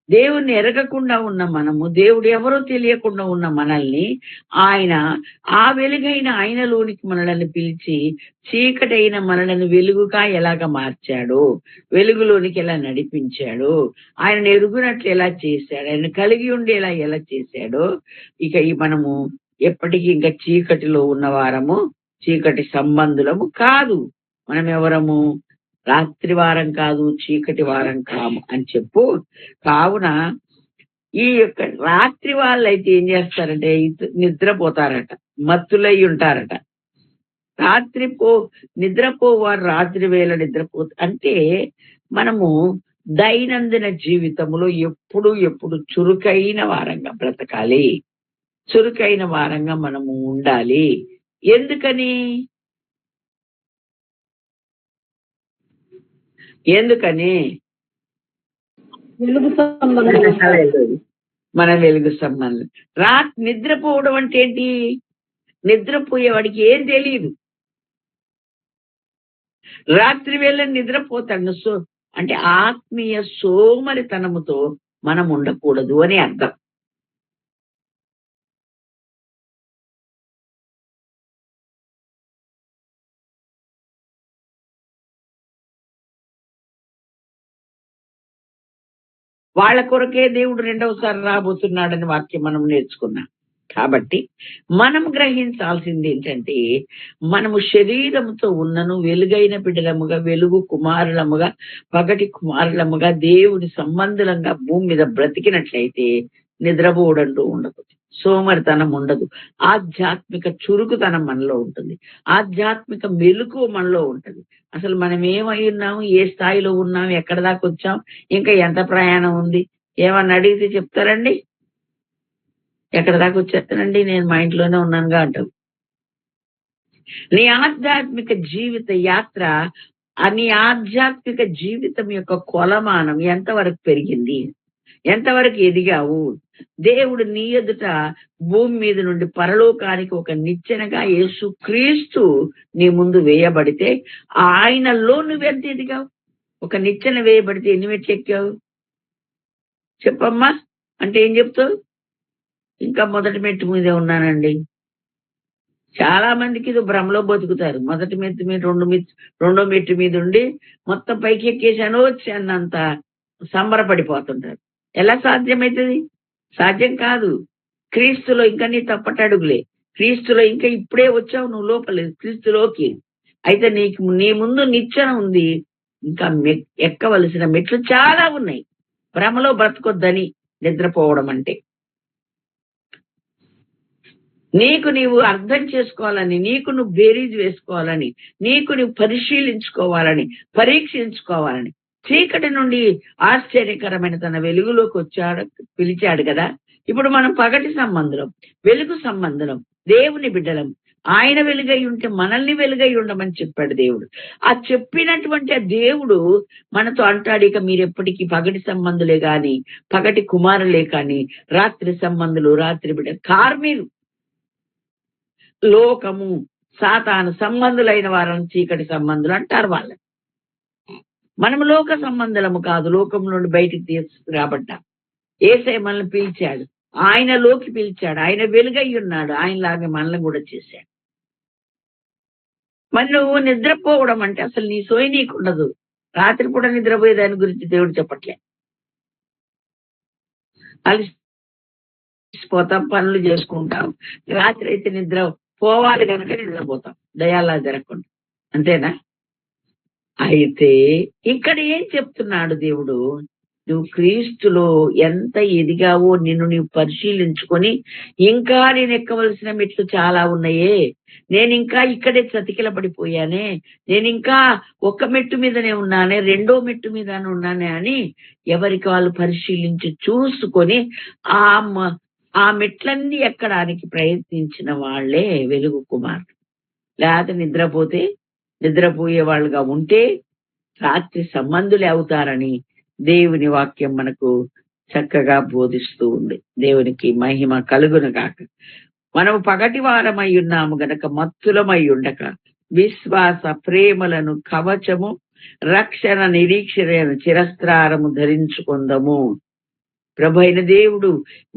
దేవుణ్ణి ఎరగకుండా ఉన్న మనము, దేవుడు ఎవరో తెలియకుండా ఉన్న మనల్ని ఆయన ఆ వెలుగైన ఆయనలోనికి మనల్ని పిలిచి చీకటైన మనలను వెలుగుగా ఎలాగ మార్చాడు, వెలుగులోనికి ఎలా నడిపించాడు, ఆయన ఎరుగునట్లు ఎలా చేశాడు, ఆయన కలిగి ఉండేలా ఎలా చేశాడో ఇక ఈ మనము ఎప్పటికీ ఇంకా చీకటిలో ఉన్న వారము, చీకటి సంబంధులము కాదు. మనం ఎవరము? రాత్రి వారం కాదు, చీకటి వారం కాము అని చెప్పు. కావున ఈ యొక్క రాత్రి వాళ్ళైతే ఏం చేస్తారంటే నిద్రపోతారట, మత్తులై ఉంటారట. నిద్రపోవారు రాత్రి వేళ అంటే మనము దైనందిన జీవితంలో ఎప్పుడు చురుకైన వారంగా బ్రతకాలి, చురుకైన వారంగా మనము ఉండాలి. ఎందుకని మన వెలుగు సంబంధం. నిద్రపోవడం అంటే ఏంటి? నిద్రపోయేవాడికి ఏం తెలియదు. రాత్రి వేళ నిద్రపోతాడు. అంటే ఆత్మీయ సోమరితనముతో మనం ఉండకూడదు అని అర్థం. వాళ్ళ కొరకే దేవుడు రెండవసారి రాబోతున్నాడని వాక్యం మనం నేర్చుకున్నాం. కాబట్టి మనం గ్రహించాల్సింది ఏంటంటే, మనము శరీరముతో ఉన్నను వెలుగైన బిడ్డలముగా, వెలుగు కుమారులముగా, పగటి కుమారులముగా, దేవుని సంబంధులంగా భూమి మీద బ్రతికినట్లయితే నిద్రపోవడంటూ ఉండదు, సోమరితనం ఉండదు, ఆధ్యాత్మిక చురుకుతనం మనలో ఉంటుంది, ఆధ్యాత్మిక మెలుకు మనలో ఉంటుంది. అసలు మనం ఏమై ఉన్నాము, ఏ స్థాయిలో ఉన్నాము, ఎక్కడ దాకా వచ్చాం, ఇంకా ఎంత ప్రయాణం ఉంది, ఏమన్నా అడిగితే చెప్తారండి? ఎక్కడ దాకా వచ్చేస్తానండి, నేను మా ఇంట్లోనే ఉన్నానుగా అంటావు. నీ ఆధ్యాత్మిక జీవిత యాత్ర, నీ ఆధ్యాత్మిక జీవితం యొక్క కొలమానం ఎంతవరకు పెరిగింది, ఎంతవరకు ఎదిగావు? దేవుడు నీ ఎదుట భూమి మీద నుండి పరలోకానికి ఒక నిచ్చెనగా యేసుక్రీస్తు నీ ముందు వేయబడితే ఆయనలో నువ్వెంత ఎదిగావు? ఒక నిచ్చెన వేయబడితే ఎన్ని మెట్లు ఎక్కావు చెప్పమ్మా అంటే ఏం చెప్తావు? ఇంకా మొదటి మెట్టు మీదే ఉన్నానండి. చాలా మందికి ఇది భ్రమలో బతుకుతారు. మొదటి మెట్టు మీద రెండో మెట్టు మీద ఉండి మొత్తం పైకి ఎక్కేసాను వచ్చానంత సంబరపడిపోతుంటారు. ఎలా సాధ్యమవుతుంది? సాధ్యం కాదు. క్రీస్తులో ఇంకా నీ తప్పటడుగులే. క్రీస్తులో ఇంకా ఇప్పుడే వచ్చావు నువ్వు లోపల క్రీస్తులోకి. అయితే నీ ముందు నిచ్చెన ఉంది, ఇంకా ఎక్కవలసిన మెట్లు చాలా ఉన్నాయి. భ్రమలో బ్రతకొద్దని నిద్రపోవడం అంటే. నీకు నీవు అర్థం చేసుకోవాలని, నీకు నువ్వు బేరీజ్ వేసుకోవాలని, నీకు నువ్వు పరిశీలించుకోవాలని, పరీక్షించుకోవాలని, చీకటి నుండి ఆశ్చర్యకరమైన తన వెలుగులోకి పిలిచాడు కదా. ఇప్పుడు మనం పగటి సంబంధం, వెలుగు సంబంధం, దేవుని బిడ్డలం. ఆయన వెలుగై ఉంటే మనల్ని వెలుగై ఉండమని చెప్పాడు దేవుడు. ఆ చెప్పినటువంటి ఆ దేవుడు మనతో అంటాడు, ఇక మీరెప్పటికీ పగటి సంబంధులే గాని, పగటి కుమారులే కాని, రాత్రి సంబంధులు, రాత్రి బిడ్డ కార్మీలు, లోకము, సాతాను సంబంధులైన వారిని చీకటి సంబంధులు అంటారు వాళ్ళని. మనము లోక సంబంధులము కాదు, లోకం నుండి బయటికి తీసుకురాబడ్డా. యేసయ్య మనల్ని పిలిచాడు, ఆయనలోకి పిలిచాడు, ఆయన వెలుగై ఉన్నాడు, ఆయనలాగా మనల్ని కూడా చేశాడు. మరి నువ్వు నిద్రపోవడం అంటే అసలు నీ సోయి నీకుండదు. రాత్రిపూట నిద్రపోయే దాని గురించి దేవుడు చెప్పట్లే. అలసిపోతాం, పనులు చేసుకుంటాం, రాత్రి అయితే నిద్ర పోవాలి కనుక నిద్రపోతాం, దయాలా జరగకుండా. అంతేనా? అయితే ఇక్కడ ఏం చెప్తున్నాడు దేవుడు? నువ్వు క్రీస్తులో ఎంత ఎదిగావో నిన్ను నీవు పరిశీలించుకొని, ఇంకా నేను ఎక్కవలసిన మెట్లు చాలా ఉన్నాయే, నేను ఇంకా ఇక్కడే చతికిల పడిపోయానే, నేను ఇంకా ఒక్క మెట్టు మీదనే ఉన్నానే, రెండో మెట్టు మీదనే ఉన్నానే అని ఎవరికి వాళ్ళు పరిశీలించి చూసుకొని ఆ మెట్లన్నీ ఎక్కడానికి ప్రయత్నించిన వాళ్లే వెలుగు కుమారుడు. లేకపోతే నిద్రపోయే వాళ్ళుగా ఉంటే రాత్రి సంబంధులే అవుతారని దేవుని వాక్యం మనకు చక్కగా బోధిస్తూ ఉంది. దేవునికి మహిమ కలుగును గాక. మనము పగటి వారమై ఉన్నాము గనక మత్తులమై ఉండక విశ్వాస ప్రేమలను కవచము, రక్షణ నిరీక్షణను చిరస్త్రారము ధరించుకుందాము. ప్రభు అయిన దేవుడు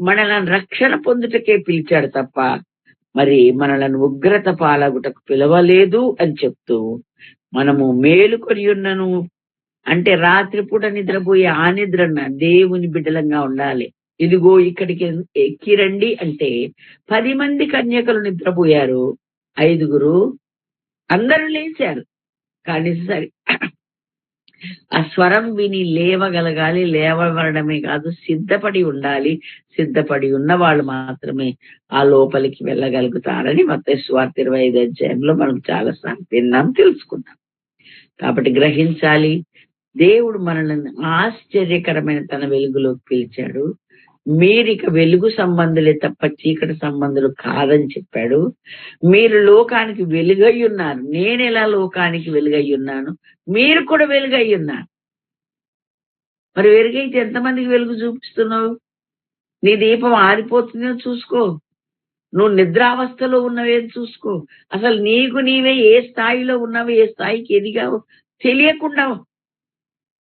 మనలను రక్షణ పొందుటకే పిలిచాడు తప్ప మరి మనలను ఉగ్రత పాలగుటకు పిలవలేదు అని చెప్తూ మనము మేలుకొని ఉన్నను అంటే రాత్రిపూట నిద్రపోయే ఆ నిద్రన్న దేవుని బిడ్డలంగా ఉండాలి. ఇదిగో ఇక్కడికి ఎక్కిరండి అంటే 10 మంది కన్యకలు నిద్రపోయారు, 5 అందరూ లేచారు. కానీ సరే ఆ స్వరం విని లేవగలగాలి. లేవడమే కాదు, సిద్ధపడి ఉండాలి. సిద్ధపడి ఉన్న వాళ్ళు మాత్రమే ఆ లోపలికి వెళ్ళగలుగుతారని మత్తయి సువార్త 25 అధ్యాయంలో మనం చాలా సార్లు విన్నాం, తెలుసుకున్నాం. కాబట్టి గ్రహించాలి, దేవుడు మనల్ని ఆశ్చర్యకరమైన తన వెలుగులోకి పిలిచాడు. మీరిక వెలుగు సంబంధులే తప్ప చీకటి సంబంధులు కాదని చెప్పాడు. మీరు లోకానికి వెలుగై ఉన్నారు. నేను ఎలా లోకానికి వెలుగై ఉన్నాను, మీరు కూడా వెలుగై ఉన్నారు. మరి వెలుగైతే ఎంతమందికి వెలుగు చూపిస్తున్నావు? నీ దీపం ఆరిపోతుందో చూసుకో. నువ్వు నిద్రావస్థలో ఉన్నవేది చూసుకో. అసలు నీకు నీవే ఏ స్థాయిలో ఉన్నావు, ఏ స్థాయికి ఎదిగావు తెలియకుండా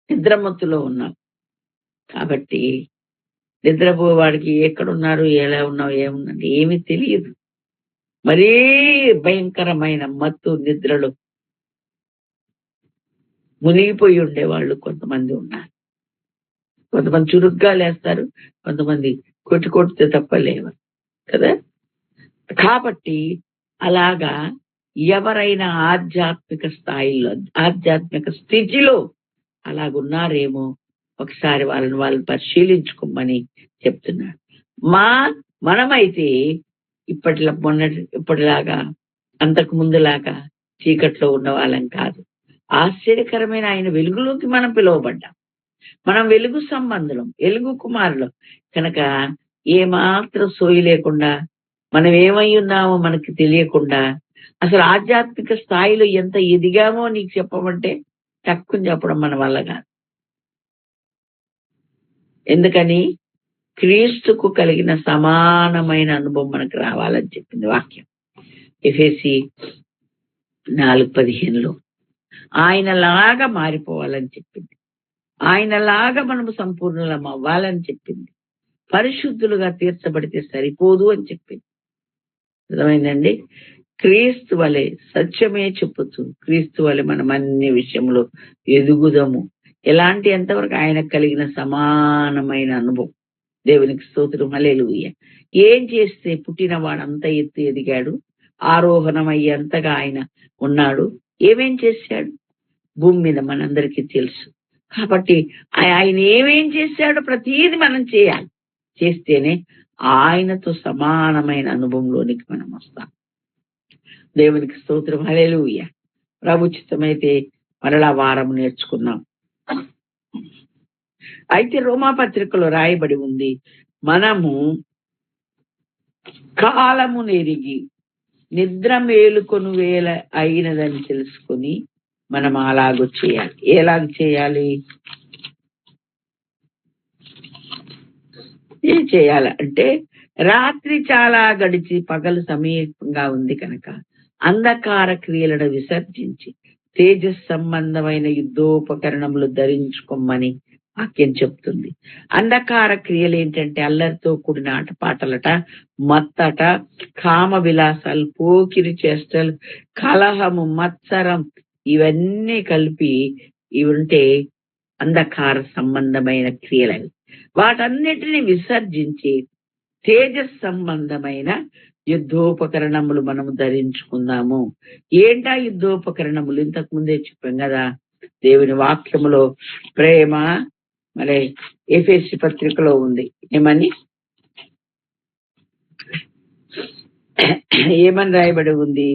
నిద్రమత్తులో ఉన్నావు. కాబట్టి నిద్రపోవాడికి ఎక్కడున్నారు, ఎలా ఉన్నావు, ఏమున్నది ఏమీ తెలియదు. మరీ భయంకరమైన మత్తు నిద్రలో మునిగిపోయి ఉండేవాళ్ళు కొంతమంది ఉన్నారు. కొంతమంది చురుగ్గా లేస్తారు, కొంతమంది కొట్టితే తప్ప లేవరు కదా. కాబట్టి అలాగా ఎవరైనా ఆధ్యాత్మిక స్థాయిలో, ఆధ్యాత్మిక స్థితిలో అలాగున్నారేమో ఒకసారి వాళ్ళని పరిశీలించుకోమని చెప్తున్నాడు. మనమైతే ఇప్పటిలాగా అంతకు ముందులాగా చీకట్లో ఉన్న వాళ్ళం కాదు. ఆశ్చర్యకరమైన ఆయన వెలుగులోకి మనం పిలువబడ్డాం. మనం వెలుగు సంబంధులం, వెలుగు కుమారులం కనుక ఏమాత్రం సోయి లేకుండా మనం ఏమై ఉన్నామో మనకి తెలియకుండా అసలు ఆధ్యాత్మిక స్థాయిలో ఎంత ఎదిగామో నీకు చెప్పమంటే తక్కువ చెప్పడం మన వల్ల కాదు. ఎందుకని? క్రీస్తుకు కలిగిన సమానమైన అనుభవం మనకు రావాలని చెప్పింది వాక్యం. ఎఫెసీ 4:15లో ఆయనలాగా మారిపోవాలని చెప్పింది. ఆయనలాగా మనము సంపూర్ణులం అవ్వాలని చెప్పింది. పరిశుద్ధులుగా తీర్చబడితే సరిపోదు అని చెప్పింది. అర్థమైందండి? క్రీస్తు వలె సత్యమే చెప్పుతూ క్రీస్తు వలె మనం అన్ని విషయంలో ఎదుగుదాము. ఎలాంటి ఎంతవరకు ఆయనకు కలిగిన సమానమైన అనుభవం. దేవునికి స్తోత్రం, హల్లెలూయా. ఏం చేస్తే పుట్టిన వాడంత ఎత్తు ఎదిగాడు, ఆరోహణమయ్యేంతగా ఆయన ఉన్నాడు. ఏమేం చేశాడు భూమి మీద మనందరికీ తెలుసు. కాబట్టి ఆయన ఏమేం చేశాడో ప్రతీది మనం చేయాలి. చేస్తేనే ఆయనతో సమానమైన అనుభవంలోనికి మనం వస్తాం. దేవునికి స్తోత్రం, హల్లెలూయా. ప్రభు చిత్తమైతే మరలా వారం నేర్చుకున్నాం. అయితే రోమాపత్రికలో రాయబడి ఉంది, మనము కాలము నెరిగి నిద్ర మేలుకొను వేళ అయినదని తెలుసుకుని మనం అలాగూ చేయాలి. ఎలాగ చేయాలి? ఏం చేయాలంటే రాత్రి చాలా గడిచి పగలు సమీపంగా ఉంది కనుక అంధకార క్రియలను విసర్జించి తేజస్ సంబంధమైన యుద్ధోపకరణములు ధరించుకోమని వాక్యం చెప్తుంది. అంధకార క్రియలు ఏంటంటే అల్లరితో కూడిన ఆటపాటలట, మత్తట, కామ విలాసాలు, పోకిరి చేష్టలు, కలహము, మత్సరం ఇవన్నీ కలిపి ఇవి ఉంటే అంధకార సంబంధమైన క్రియలు. వాటన్నిటిని విసర్జించి తేజస్ సంబంధమైన యుద్ధోపకరణములు మనము ధరించుకుందాము. ఏంటా యుద్ధోపకరణములు? ఇంతకు ముందే చెప్పాం కదా, దేవుని వాక్యములో ప్రేమ, మరి ఎఫెసీ పత్రికలో ఉంది. ఏమని రాయబడి ఉంది?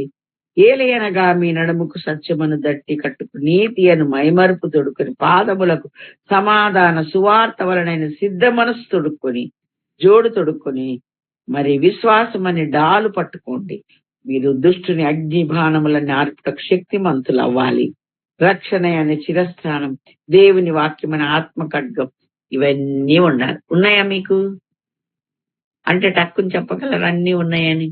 ఏలయనగా మీ నడుముకు సత్యమును దట్టి కట్టుకు నీతి అను మైమరుపు తొడుకొని పాదములకు సమాధాన సువార్త వలనైన సిద్ధ మనసు తొడుక్కొని జోడు తొడుక్కొని మరి విశ్వాసమని డాలు పట్టుకోండి. మీరు దుష్టుని అగ్ని బాణములని ఆర్పక శక్తిమంతులు అవ్వాలి. రక్షణ అనే చిరస్థానం, దేవుని వాక్యమైన ఆత్మ ఖడ్గం, ఇవన్నీ ఉండాలి. ఉన్నాయా మీకు? అంటే టక్కుని చెప్పగలరు అన్నీ ఉన్నాయని.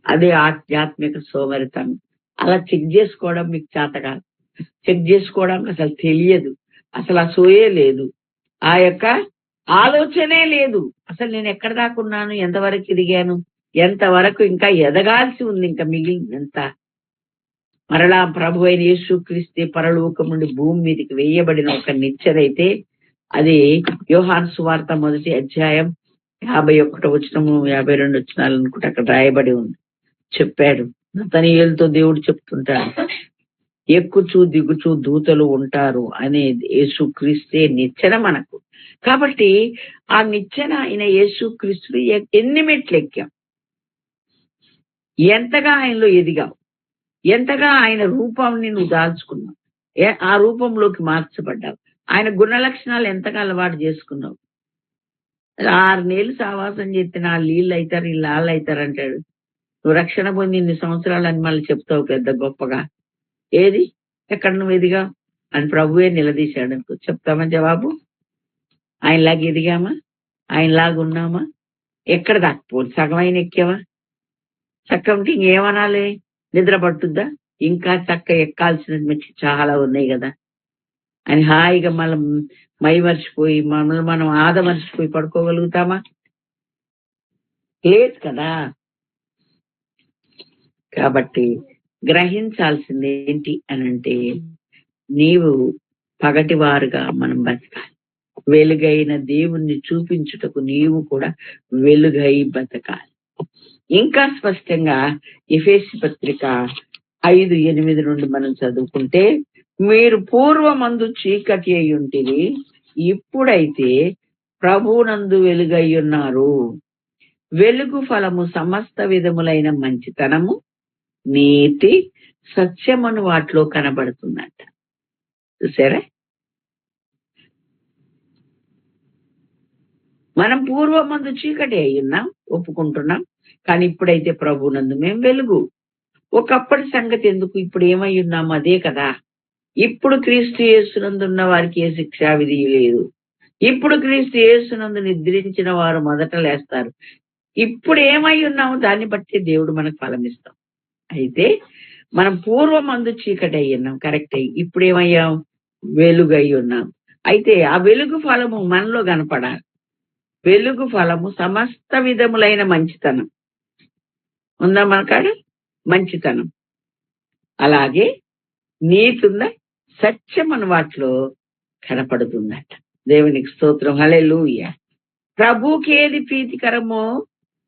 అదే ఆధ్యాత్మిక సోమరితనం. అలా చెక్ చేసుకోవడం మీకు చేత కాదు. చెక్ చేసుకోవడానికి అసలు తెలియదు, అసలు ఆ సోయే లేదు. ఆ యొక్క ఆలోచనే లేదు. అసలు నేను ఎక్కడ దాకున్నాను, ఎంతవరకు ఎదిగాను, ఎంతవరకు ఇంకా ఎదగాల్సి ఉంది, ఇంకా మిగిలినంత. మరలా ప్రభు అయిన యేసుక్రీస్తే పరలోకం నుండి భూమి మీదకి వేయబడిన ఒక నిచ్చెనైతే అది యోహాను సువార్త 1వ అధ్యాయం 51వ వచనము 52 వచనాలు అనుకుంటే అక్కడ రాయబడి ఉంది. చెప్పాడు, నతనీయులతో దేవుడు చెప్తుంటాడు, ఎక్కుచూ దిగుచూ దూతలు ఉంటారు అనేది యేసుక్రీస్తే నిచ్చెన మనకు. కాబట్టి ఆ నిచ్చెన అయిన యేసుక్రీస్తు ఎన్ని మెట్లు ఎక్కాం, ఎంతగా ఆయనలో ఎదిగావు, ఎంతగా ఆయన రూపాన్ని నువ్వు దాల్చుకున్నావు, ఆ రూపంలోకి మార్చబడ్డావు, ఆయన గుణ లక్షణాలు ఎంతగా అలవాటు చేసుకున్నావు. 6 నెలలు సావాసం చేస్తే నా నీళ్ళు అవుతారు, వీళ్ళు వాళ్ళు అవుతారు అంటాడు. నువ్వు రక్షణ పొంది ఇన్ని సంవత్సరాలని మళ్ళీ చెప్తావు పెద్ద గొప్పగా. ఏది, ఎక్కడ నువ్వు ఎదిగా అని ప్రభువే నిలదీశాడు అనుకో, చెప్తామా జవాబు? ఆయనలాగా ఎదిగామా, ఆయనలాగా ఉన్నామా? ఎక్కడ దాకపో సగమైన ఎక్కావా? చక్క ఉంటే ఇంకేమనాలి, నిద్ర పట్టుద్దా? ఇంకా చక్క ఎక్కాల్సిన మెట్లు చాలా ఉన్నాయి కదా అని హాయిగా మనం మరిచిపోయి మనల్ని మనం ఆదమర్చిపోయి పడుకోగలుగుతామా? లేదు కదా. కాబట్టి గ్రహించాల్సింది ఏంటి అనంటే, నీవు పగటివారుగా మనం బతకాలి. వెలుగైన దేవుణ్ణి చూపించుటకు నీవు కూడా వెలుగై బతకాలి. ఇంకా స్పష్టంగా ఎఫెసీ పత్రిక 5:8 నుండి మనం చదువుకుంటే, మీరు పూర్వమందు చీకటి అయి ఉంటిరి, ఇప్పుడైతే ప్రభువునందు వెలుగై ఉన్నారు. వెలుగు ఫలము సమస్త విధములైన మంచితనము, నీతి, సత్యమును వాటిలో కనబడుతుందంట. చూసారా? మనం పూర్వమందు చీకటి అయి ఉన్నాం, ఒప్పుకుంటున్నాం. కానీ ఇప్పుడైతే ప్రభువునందు మేము వెలుగు. ఒకప్పటి సంగతి ఎందుకు, ఇప్పుడు ఏమై ఉన్నాము అదే కదా. ఇప్పుడు క్రీస్తు యేసునందు ఉన్న వారికి ఏ శిక్షా విధి లేదు. ఇప్పుడు క్రీస్తు యేసునందు నిద్రించిన వారు మొదట లేస్తారు. ఇప్పుడు ఏమై ఉన్నాము దాన్ని బట్టి దేవుడు మనకు ఫలమిస్తాం. అయితే మనం పూర్వమందు చీకటి అయి ఉన్నాం, కరెక్ట్. అయ్యి ఇప్పుడు ఏమయ్యాం, వెలుగు అయి ఉన్నాం. అయితే ఆ వెలుగు ఫలము మనలో కనపడాలి. వెలుగు ఫలము సమస్త విధములైన మంచితనం ఉందా మనకాడ? మంచితనం, అలాగే నీతుందా, సత్యం అని వాటిలో కనపడుతుందట. దేవునికి స్తోత్రం, హల్లెలూయా. ప్రభువుకి ఏది ప్రీతికరమో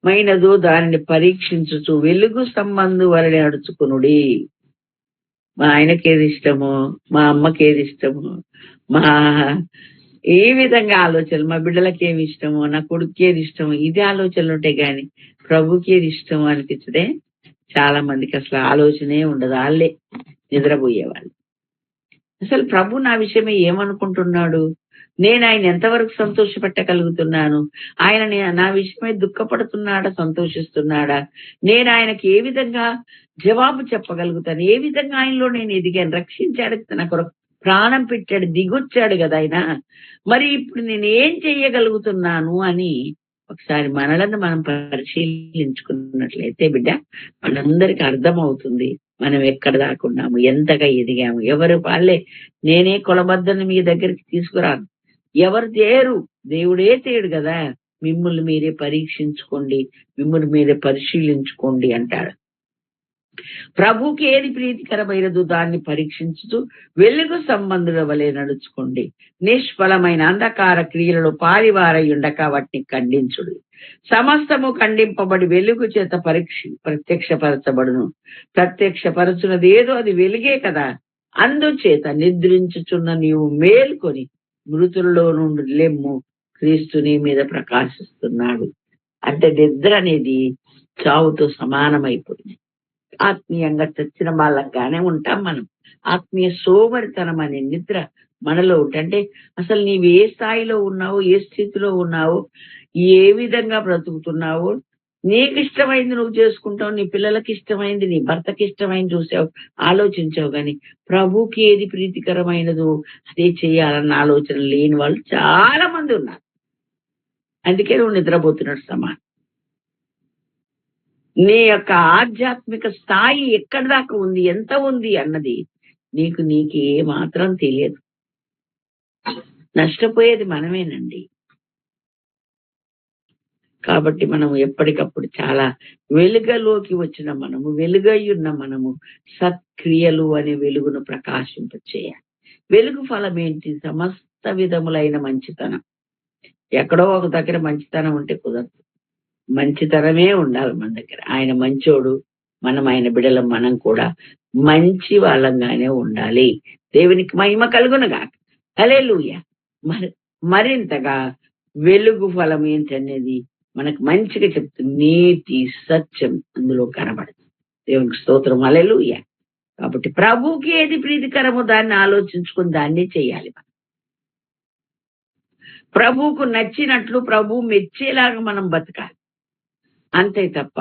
మైనదో దానిని పరీక్షించుచు వెలుగు సంబంధు వలన నడుచుకునుడి. మా ఆయనకి ఏది ఇష్టమో, మా అమ్మకి ఏది ఇష్టమో, మా ఏ విధంగా ఆలోచనలు, మా బిడ్డలకి ఏమి ఇష్టమో, నా కొడుకు ఏది ఇష్టమో, ఇది ఆలోచనలు ఉంటాయి. కానీ ప్రభుకి ఏది ఇష్టమో అనిపించదే చాలా మందికి అసలు ఆలోచనే ఉండదు. వాళ్ళే నిద్రపోయేవాళ్ళు. అసలు ప్రభు నా విషయమే ఏమనుకుంటున్నాడు, నేను ఆయన ఎంతవరకు సంతోషపెట్టగలుగుతున్నాను, ఆయన నా విషయమై దుఃఖపడుతున్నాడా, సంతోషిస్తున్నాడా, నేను ఆయనకి ఏ విధంగా జవాబు చెప్పగలుగుతాను, ఏ విధంగా ఆయనలో నేను ఎదిగాను, రక్షించాడు, నా కొరకు ప్రాణం పెట్టాడు, దిగొచ్చాడు కదా ఆయన, మరి ఇప్పుడు నేను ఏం చెయ్యగలుగుతున్నాను అని ఒకసారి మనలను మనం పరిశీలించుకున్నట్లయితే బిడ్డ మనందరికీ అర్థమవుతుంది మనం ఎక్కడ దాకున్నాము, ఎంతగా ఎదిగాము. ఎవరు వాళ్ళే, నేనే కొలబద్దను మీ దగ్గరికి తీసుకురాను, ఎవరు తేరు, దేవుడే తేడు కదా. మిమ్మల్ని మీరే పరీక్షించుకోండి, మిమ్మల్ని మీరే పరిశీలించుకోండి అంటాడు. ప్రభుకి ఏది ప్రీతికరమైనదో దాన్ని పరీక్షించుతూ వెలుగు సంబంధుల వలె నడుచుకోండి. నిష్ఫలమైన అంధకార క్రియలలో పారివారై ఉండక వాటిని ఖండించుడు. సమస్తము ఖండింపబడి వెలుగు చేత ప్రత్యక్షపరచబడును. ప్రత్యక్షపరచున్నది ఏదో అది వెలుగే కదా. అందుచేత నిద్రించుచున్న నీవు మేల్కొని మృతుల్లో నుండి లెమ్ము, క్రీస్తు నీ మీద ప్రకాశిస్తున్నాడు. అంటే నిద్ర అనేది చావుతో సమానమైపోయింది. ఆత్మీయంగా చచ్చిన వాళ్ళగానే ఉంటాం మనం. ఆత్మీయ సోమరితనం అనే నిద్ర మనలో ఉంటే అసలు నీవు ఏ స్థాయిలో ఉన్నావో, ఏ స్థితిలో ఉన్నావో, ఏ విధంగా బ్రతుకుతున్నావో, నీకు ఇష్టమైంది నువ్వు చేసుకుంటావు, నీ పిల్లలకి ఇష్టమైంది, నీ భర్తకి ఇష్టమైంది చూసావు, ఆలోచించావు. కానీ ప్రభుకి ఏది ప్రీతికరమైనదో అదే చేయాలన్న ఆలోచన లేని వాళ్ళు చాలా మంది ఉన్నారు. అందుకే నువ్వు నిద్రపోతున్నట్టు సమానం. నీ యొక్క ఆధ్యాత్మిక స్థాయి ఎక్కడి దాకా ఉంది, ఎంత ఉంది అన్నది నీకు ఏ మాత్రం తెలియదు. నష్టపోయేది మనమేనండి. కాబట్టి మనం ఎప్పటికప్పుడు చాలా వెలుగులోకి వచ్చిన మనము, వెలుగై ఉన్న మనము సత్క్రియలు అనే వెలుగును ప్రకాశింపచేయాలి. వెలుగు ఫలం ఏంటి? సమస్త విధములైన మంచితనం. ఎక్కడో ఒక దగ్గర మంచితనం ఉంటే కుదరదు. మంచితనమే ఉండాలి మన దగ్గర. ఆయన మంచోడు, మనం ఆయన బిడ్డలం, మనం కూడా మంచి వాళ్ళంగానే ఉండాలి. దేవునికి మహిమ కలుగునుగాక. హల్లెలూయా. మరి మరింతగా వెలుగు ఫలం ఏంటనేది మనకు మంచిగా చెప్తుంది. నీతి, సత్యం అందులో కనబడుతుంది. దేవునికి స్తోత్రం. హల్లెలూయా. కాబట్టి ప్రభువుకి ఏది ప్రీతికరమో దాన్ని ఆలోచించుకొని దాన్ని చేయాలి మనం. ప్రభువుకు నచ్చినట్లు ప్రభువు మెచ్చేలాగా మనం బతకాలి. అంతే తప్ప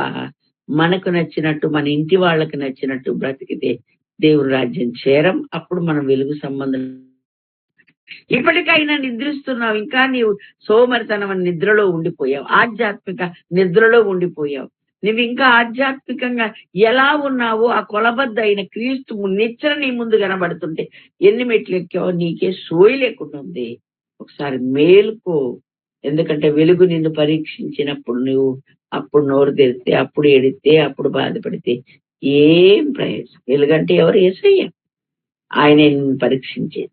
మనకు నచ్చినట్టు, మన ఇంటి వాళ్ళకి నచ్చినట్టు బ్రతికితే దేవుని రాజ్యం చేరం. అప్పుడు మనం వెలుగు సంబంధం. ఇప్పటికైనా నిద్రిస్తున్నావు, ఇంకా నీవు సోమరితనం నిద్రలో ఉండిపోయావు, ఆధ్యాత్మిక నిద్రలో ఉండిపోయావు. నువ్వు ఇంకా ఆధ్యాత్మికంగా ఎలా ఉన్నావో ఆ కొలబద్ద అయిన క్రీస్తు నిచ్చెన నీ ముందు కనబడుతుంటే ఎన్ని మెట్లు ఎక్కావో నీకే సోయి లేకుండా ఉంది. ఒకసారి మేలుకో. ఎందుకంటే వెలుగు నిన్ను పరీక్షించినప్పుడు నువ్వు అప్పుడు నోరు తెరిస్తే, అప్పుడు ఎడితే, అప్పుడు బాధపడితే ఏం ప్రయోజనం? వెలుగంటే ఎవరు? యేసయ్య. ఆయనే నిన్ను పరీక్షించేది,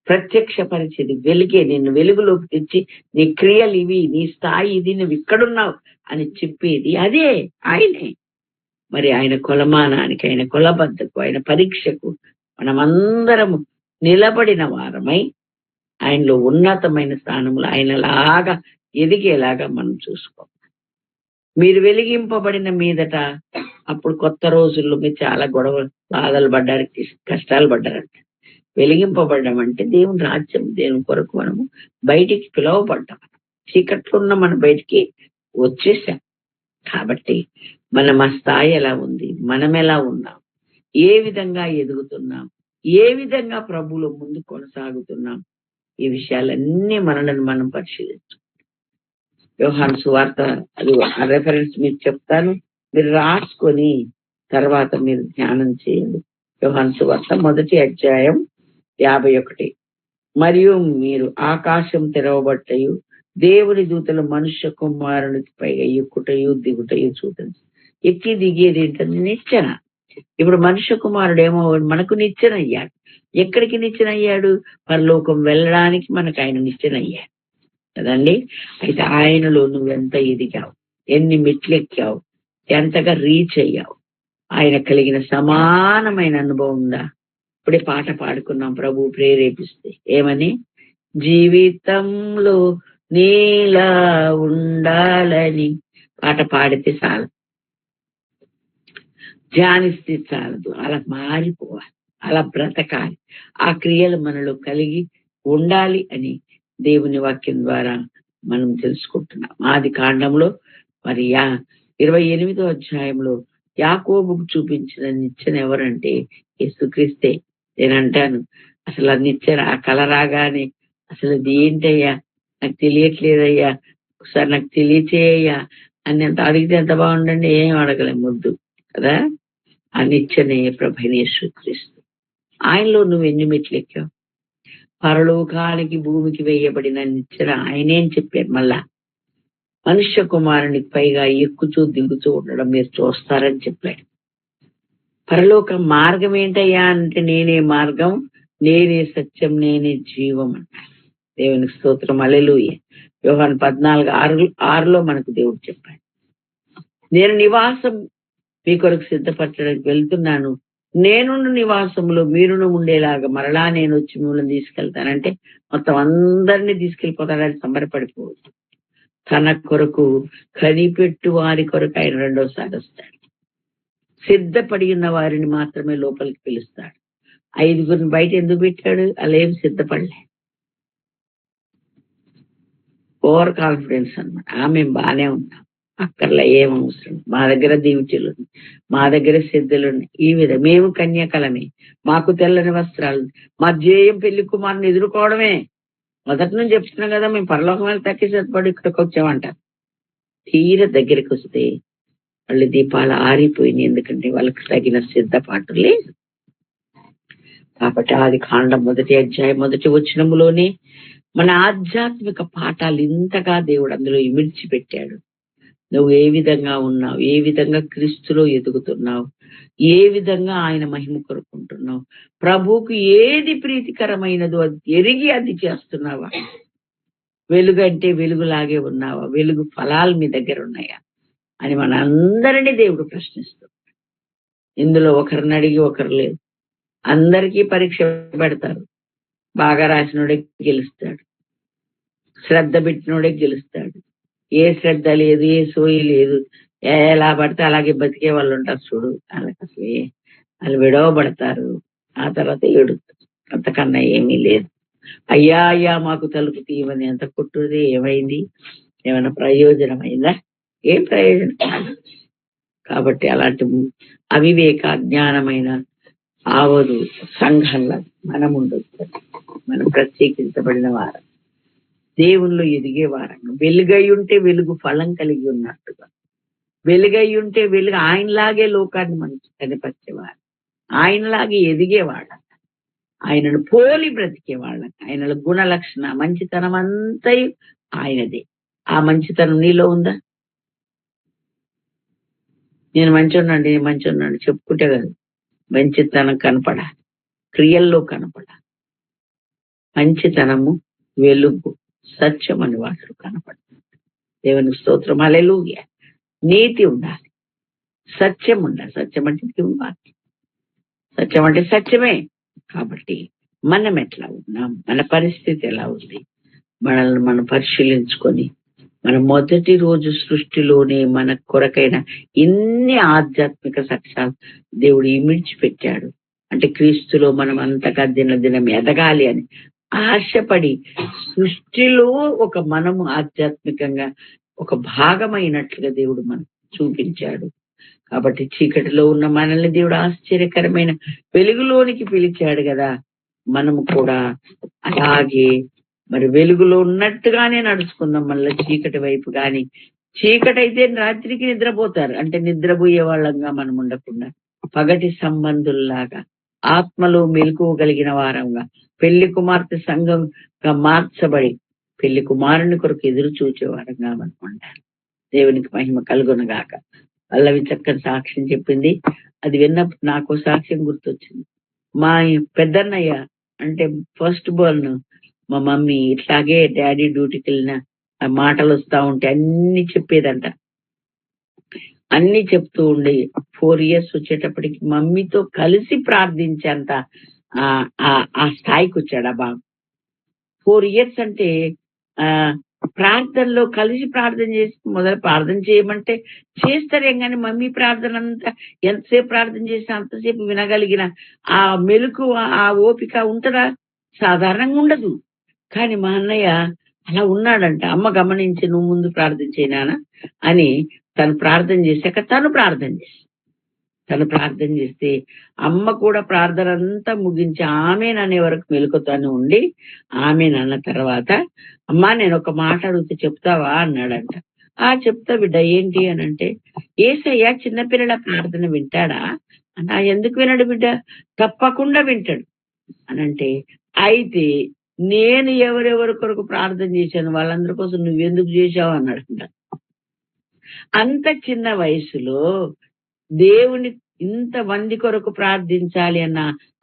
ప్రత్యక్షపరిచేది. వెలుగే నిన్ను వెలుగులోకి తెచ్చి నీ క్రియలు ఇవి, నీ స్థాయి ఇది, నువ్వు ఇక్కడున్నావు అని చెప్పేది అదే, ఆయనే. మరి ఆయన కొలమానానికి, ఆయన కొలబద్దకు, ఆయన పరీక్షకు మనమందరము నిలబడిన వారమై ఆయనలో ఉన్నతమైన స్థానంలో ఆయనలాగా ఎదిగేలాగా మనం చూసుకోవాలి. మీరు వెలిగింపబడిన మీదట అప్పుడు కొత్త రోజుల్లో మీరు చాలా గొడవలు, బాధలు పడ్డారు, కష్టాలు పడ్డారంట. వెలిగింపబడ్డం అంటే దేవుని రాజ్యం, దేవుని కొరకు మనము బయటికి పిలువబడ్డాం. చీకట్లో ఉన్న మనం బయటికి వచ్చేసాం. కాబట్టి మనం ఆ స్థాయి ఎలా ఉంది, మనం ఎలా ఉన్నాం, ఏ విధంగా ఎదుగుతున్నాం, ఏ విధంగా ప్రభువులో ముందు కొనసాగుతున్నాం, ఈ విషయాలన్నీ మనలను మనం పరిశీలించాం. యోహాను సువార్త అది ఆ రెఫరెన్స్ మీకు చెప్తాను, మీరు రాసుకొని తర్వాత మీరు ధ్యానం చేయండి. యోహాను సువార్త 1వ అధ్యాయం 51. మరియు మీరు ఆకాశం తెరవబట్టయు దేవుని దూతలు మనుష్య కుమారునికి పైగా ఎక్కుటయు దిగుటయు చూడండి. ఎక్కి దిగేది ఏంటంటే నిచ్చెన. ఇప్పుడు మనుష్య కుమారుడు ఏమో మనకు నిచ్చెన అయ్యాడు. ఎక్కడికి నిచ్చెన అయ్యాడు? పరలోకం వెళ్ళడానికి మనకు ఆయన నిచ్చెన అయ్యాడు కదండి. అయితే ఆయనలో నువ్వెంత ఎదిగావు, ఎన్ని మెట్లు ఎక్కావు, ఎంతగా రీచ్ అయ్యావు, ఆయన కలిగిన సమానమైన అనుభవం ఉందా? ఇప్పుడే పాట పాడుకున్నాం, ప్రభు ప్రేరేపిస్తే ఏమని? జీవితంలో నీలా ఉండాలని పాట పాడితే చాలు, ధ్యానిస్తే చాలదు, అలా మారిపోవాలి, అలా బ్రతకాలి, ఆ క్రియలు మనలో కలిగి ఉండాలి అని దేవుని వాక్యం ద్వారా మనం తెలుసుకుంటున్నాం. ఆది కాండంలో మరి 28వ అధ్యాయంలో యాకోబుకు చూపించిన నిచ్చెన ఎవరంటే యేసుక్రీస్తే. నేనంటాను, అసలు ఆ నిచ్చెన, ఆ కళ రాగానే అసలు అది ఏంటయ్యా, నాకు తెలియట్లేదయ్యా, ఒకసారి నాకు తెలియచేయ్యా అని ఎంత అడిగితే ఎంత బాగుండండి. ఏం అడగలే, ముద్దు కదా. ఆ నిచ్చెనే ప్రభు యేసుక్రీస్తు. ఆయనలో నువ్వు ఎన్ని మెట్లు ఎక్కావు? పరలోకానికి భూమికి వేయబడిన నిచ్చెన ఆయనే అని చెప్పారు. మళ్ళా మనుష్య కుమారునికి పైగా ఎక్కుతూ దిగుతూ ఉండడం మీరు చూస్తారని చెప్పాడు. పరలోక మార్గం ఏంటయ్యా అంటే నేనే మార్గం, నేనే సత్యం, నేనే జీవం అన్నాడు. దేవునికి స్తోత్రం. హల్లెలూయా. యోహాను 14:6లో మనకు దేవుడు చెప్పాడు, నేను నివాసం మీ కొరకు సిద్ధపరచడానికి వెళ్తున్నాను, నేనున్న నివాసంలో మీరును ఉండేలాగా మరలా నేను వచ్చి మిమ్మల్ని తీసుకెళ్తానంటే మొత్తం అందరినీ తీసుకెళ్ళిపోతాడని సంబరపడిపోవచ్చు. తన కొరకు కనిపెట్టు వారి కొరకు ఆయన రెండోసారి వస్తాడు. సిద్ధపడి ఉన్న వారిని మాత్రమే లోపలికి పిలుస్తాడు. 5గురిని బయట ఎందుకు పెట్టాడు? అలా ఏం సిద్ధపడలే. ఓవర్ కాన్ఫిడెన్స్ అన్నమాట. మేము బాగానే ఉన్నాం, అక్కర్లా, ఏం అవసరం, మా దగ్గర దీవితులు, మా దగ్గర సిద్ధులున్నాయి. ఈ విధంగా మేము కన్యకలమే, మాకు తెల్లని వస్త్రాలు, మా ధ్యేయం పెళ్లి కుమారుని ఎదుర్కోవడమే. మొదటి నుంచి చెప్తున్నాం కదా, మేము పరలోకం వెళ్ళి తక్కి సిద్ధపడి ఇక్కడికి వచ్చామంటారు. తీర దగ్గరికి వస్తే వాళ్ళు దీపాలు ఆరిపోయినాయి, ఎందుకంటే వాళ్ళకి తగిన సిద్ధపాటు లేదు. కాబట్టి ఆది కాండం 1వ అధ్యాయం 1వ వచనములోనే మన ఆధ్యాత్మిక పాఠాలు ఇంతగా దేవుడు అందులో ఇమిడ్చి పెట్టాడు. నువ్వు ఏ విధంగా ఉన్నావు, ఏ విధంగా క్రీస్తులో ఎదుగుతున్నావు, ఏ విధంగా ఆయన మహిమ కొరుకుంటున్నావు, ప్రభువుకు ఏది ప్రీతికరమైనదో అది ఎరిగి అది చేస్తున్నావా? వెలుగు అంటే వెలుగులాగే ఉన్నావా? వెలుగు ఫలాలు మీ దగ్గర ఉన్నాయా అని మనందరినీ దేవుడు ప్రశ్నిస్తాడు. ఇందులో ఒకరిని అడిగి ఒకరు లేదు. అందరికీ పరీక్ష పెడతారు. బాగా రాసినోడే గెలుస్తాడు, శ్రద్ధ పెట్టినోడే గెలుస్తాడు. ఏ శ్రద్ధ లేదు, ఏ సోయి లేదు, ఎలా పడితే అలాగే బతికే వాళ్ళు ఉంటారు చూడు, వాళ్ళకి అసలు వాళ్ళు విడవబడతారు, ఆ తర్వాత ఏడుస్తారు. అంతకన్నా ఏమీ లేదు. అయ్యా అయ్యా మాకు తలుపు తీయమని ఎంత కొట్టుది, ఏమైంది, ఏమైనా ప్రయోజనం అయిందా? ఏం ప్రయోజనం? కాబట్టి అలాంటి అవివేక అజ్ఞానమైన ఆవదు సంఘంలో మనం ఉండొచ్చు. మనం ప్రత్యేకించబడిన వారం, దేవుళ్ళు ఎదిగే వారంగా, వెలుగై ఉంటే వెలుగు ఫలం కలిగి ఉన్నట్టుగా, వెలుగై ఉంటే వెలుగు ఆయనలాగే లోకాన్ని మనకి కనిపించేవారు, ఆయనలాగే ఎదిగేవాళ్ళ, ఆయనను పోలి బ్రతికేవాళ్ళం. ఆయనలో గుణ లక్షణ మంచితనం అంతా ఆయనదే. ఆ మంచితనం నీలో ఉందా? నేను మంచిగున్నాండి, నేను మంచిగున్నాను చెప్పుకుంటే కాదు, మంచితనం కనపడాలి, క్రియల్లో కనపడాలి. మంచితనము, వెలుగు, సత్యం అని వాటిలో కనపడుతుంది. దేవునికి స్తోత్రం, హల్లెలూయా. నీతి ఉండాలి, సత్యం ఉండాలి. సత్యం అంటే దేవుని వాక్యం, సత్యం అంటే సత్యమే. కాబట్టి మనం ఎట్లా ఉన్నాం, మన పరిస్థితి ఎలా ఉంది, మనల్ని మనం పరిశీలించుకొని, మన మొదటి రోజు సృష్టిలోనే మన కొరకైన ఇన్ని ఆధ్యాత్మిక సత్యాలు దేవుడు ఇమిడ్చి పెట్టాడు. అంటే క్రీస్తులో మనం అంతగా దినదినం ఎదగాలి అని ఆశపడి సృష్టిలో ఒక మనము ఆధ్యాత్మికంగా ఒక భాగమైనట్లుగా దేవుడు మనకు చూపించాడు. కాబట్టి చీకటిలో ఉన్న మనల్ని దేవుడు ఆశ్చర్యకరమైన వెలుగులోనికి పిలిచాడు కదా. మనము కూడా అలాగే మరి వెలుగులో ఉన్నట్టుగానే నడుచుకుందాం. మళ్ళీ చీకటి వైపు కానీ, చీకటి అయితే రాత్రికి నిద్రపోతారు, అంటే నిద్రపోయే వాళ్ళంగా మనం ఉండకుండా పగటి సంబంధుల్లాగా ఆత్మలో మెలకువగలిగిన వారంగా, పెళ్లి కుమార్తె సంఘంగా మార్చబడి పెళ్లి కుమారుని కొరకు ఎదురు చూచే వారంగా మనం ఉండాలి. దేవునికి మహిమ కలుగునగాక. పల్లవి చక్కని సాక్ష్యం చెప్పింది. అది విన్నప్పుడు నాకు సాక్ష్యం గుర్తొచ్చింది. మా పెద్దన్నయ్య అంటే ఫస్ట్ బోర్న్ మా మమ్మీ ఇట్లాగే డాడీ డ్యూటీకి వెళ్ళిన మాటలు వస్తా ఉంటే అన్ని చెప్పేదంట. అన్ని చెప్తూ ఉండి 4 years వచ్చేటప్పటికి మమ్మీతో కలిసి ప్రార్థించేంత ఆ స్థాయికి వచ్చాడు ఆ బాబు. 4 years అంటే ఆ ప్రార్థనలో కలిసి ప్రార్థన చేసి ప్రార్థన చేయమంటే చేస్తారేం కానీ మమ్మీ ప్రార్థన అంతా ఎంతసేపు ప్రార్థన చేసినా అంతసేపు వినగలిగిన ఆ మెలకు ఆ ఓపిక ఉంటుందా? సాధారణంగా ఉండదు. కానీ మా అన్నయ్య అలా ఉన్నాడంట. అమ్మ గమనించి నువ్వు ముందు ప్రార్థన చేయనానా అని తను ప్రార్థన చేశాక తను ప్రార్థన చేస్తే అమ్మ కూడా ప్రార్థన అంతా ముగించి ఆమెననే వరకు మెలుకుతాను ఉండి, ఆమెనన్న తర్వాత అమ్మా నేను ఒక మాట అడిగితే చెప్తావా అన్నాడంట. చెప్తా బిడ్డ, ఏంటి అని అంటే, ఏసయ్య చిన్నపిల్లల ప్రార్థన వింటాడా అన్నా. ఎందుకు వినడు బిడ్డ? తప్పకుండా వింటాడు అనంటే, అయితే నేను ఎవరెవరి కొరకు ప్రార్థన చేశాను వాళ్ళందరి కోసం నువ్వెందుకు చేశావు అన్నాడంట. అంత చిన్న వయసులో దేవుని ఇంతమంది కొరకు ప్రార్థించాలి అన్న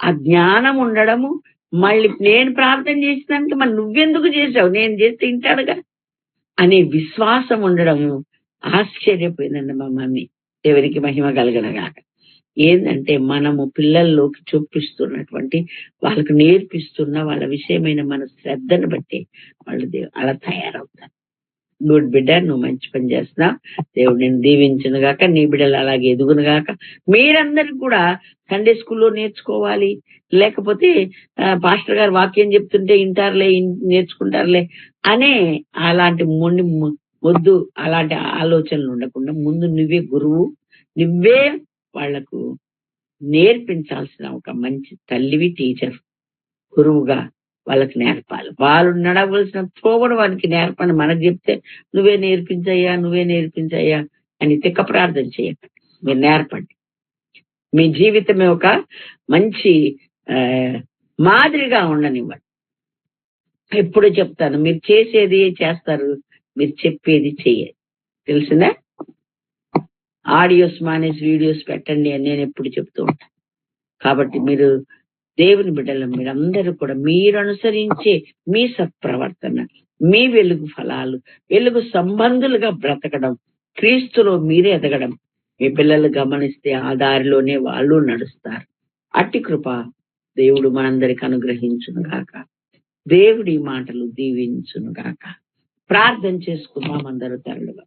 ఆ జ్ఞానం ఉండడము, మళ్ళీ నేను ప్రార్థన చేసినానికి మరి నువ్వెందుకు చేశావు, నేను చేస్తే వింటాడుగా అనే విశ్వాసం ఉండడము ఆశ్చర్యపోయిందండి మా మమ్మీ. దేవునికి మహిమ కలగనగాక. ఏంటంటే మనము పిల్లల్లోకి చూపిస్తున్నటువంటి, వాళ్ళకు నేర్పిస్తున్న వాళ్ళ విషయమైన మన శ్రద్ధను బట్టి వాళ్ళు అలా తయారవుతారు. గుడ్ బిడ్డ, నువ్వు మంచి పని చేస్తున్నావు, దేవుడు నేను దీవించును గాక, నీ బిడ్డలు అలాగే ఎదుగును గాక. మీరందరూ కూడా సండే స్కూల్లో నేర్చుకోవాలి, లేకపోతే పాస్టర్ గారు వాక్యం చెప్తుంటే వింటారులే నేర్చుకుంటారులే అనే అలాంటి వద్దు. అలాంటి ఆలోచనలు ఉండకుండా ముందు నువ్వే గురువు, నువ్వే వాళ్లకు నేర్పించాల్సిన ఒక మంచి తల్లివి, టీచర్, గురువుగా వాళ్ళకి నేర్పాలి. వాళ్ళు నడవలసిన త్రోవను వారికి నేర్పని మనకు చెప్తే నువ్వే నేర్పించయ్యా అని తిక్క ప్రార్థన చేయకండి. మీరు నేర్పండి. మీ జీవితమే ఒక మంచి మాదిరిగా ఉండనివ్వండి. ఎప్పుడు చెప్తాను, మీరు చేసేది చేస్తారు, మీరు చెప్పేది చెయ్యాలి. తెలిసిందా? ఆడియోస్ మానేసి వీడియోస్ పెట్టండి అని నేను ఎప్పుడు చెప్తూ ఉంటాను. కాబట్టి మీరు దేవుని బిడ్డలు మీరందరూ కూడా మీరు అనుసరించే మీ సత్ప్రవర్తన, మీ వెలుగు ఫలాలు, వెలుగు సంబంధులుగా బ్రతకడం, క్రీస్తులో మీరే ఎదగడం మీ పిల్లలు గమనిస్తే ఆ దారిలోనే వాళ్ళు నడుస్తారు. అట్టి కృప దేవుడు మనందరికి అనుగ్రహించును గాక. దేవుడి మాటలు దీవించును గాక. ప్రార్థన చేసుకుందాం అందరూ తరలుగా.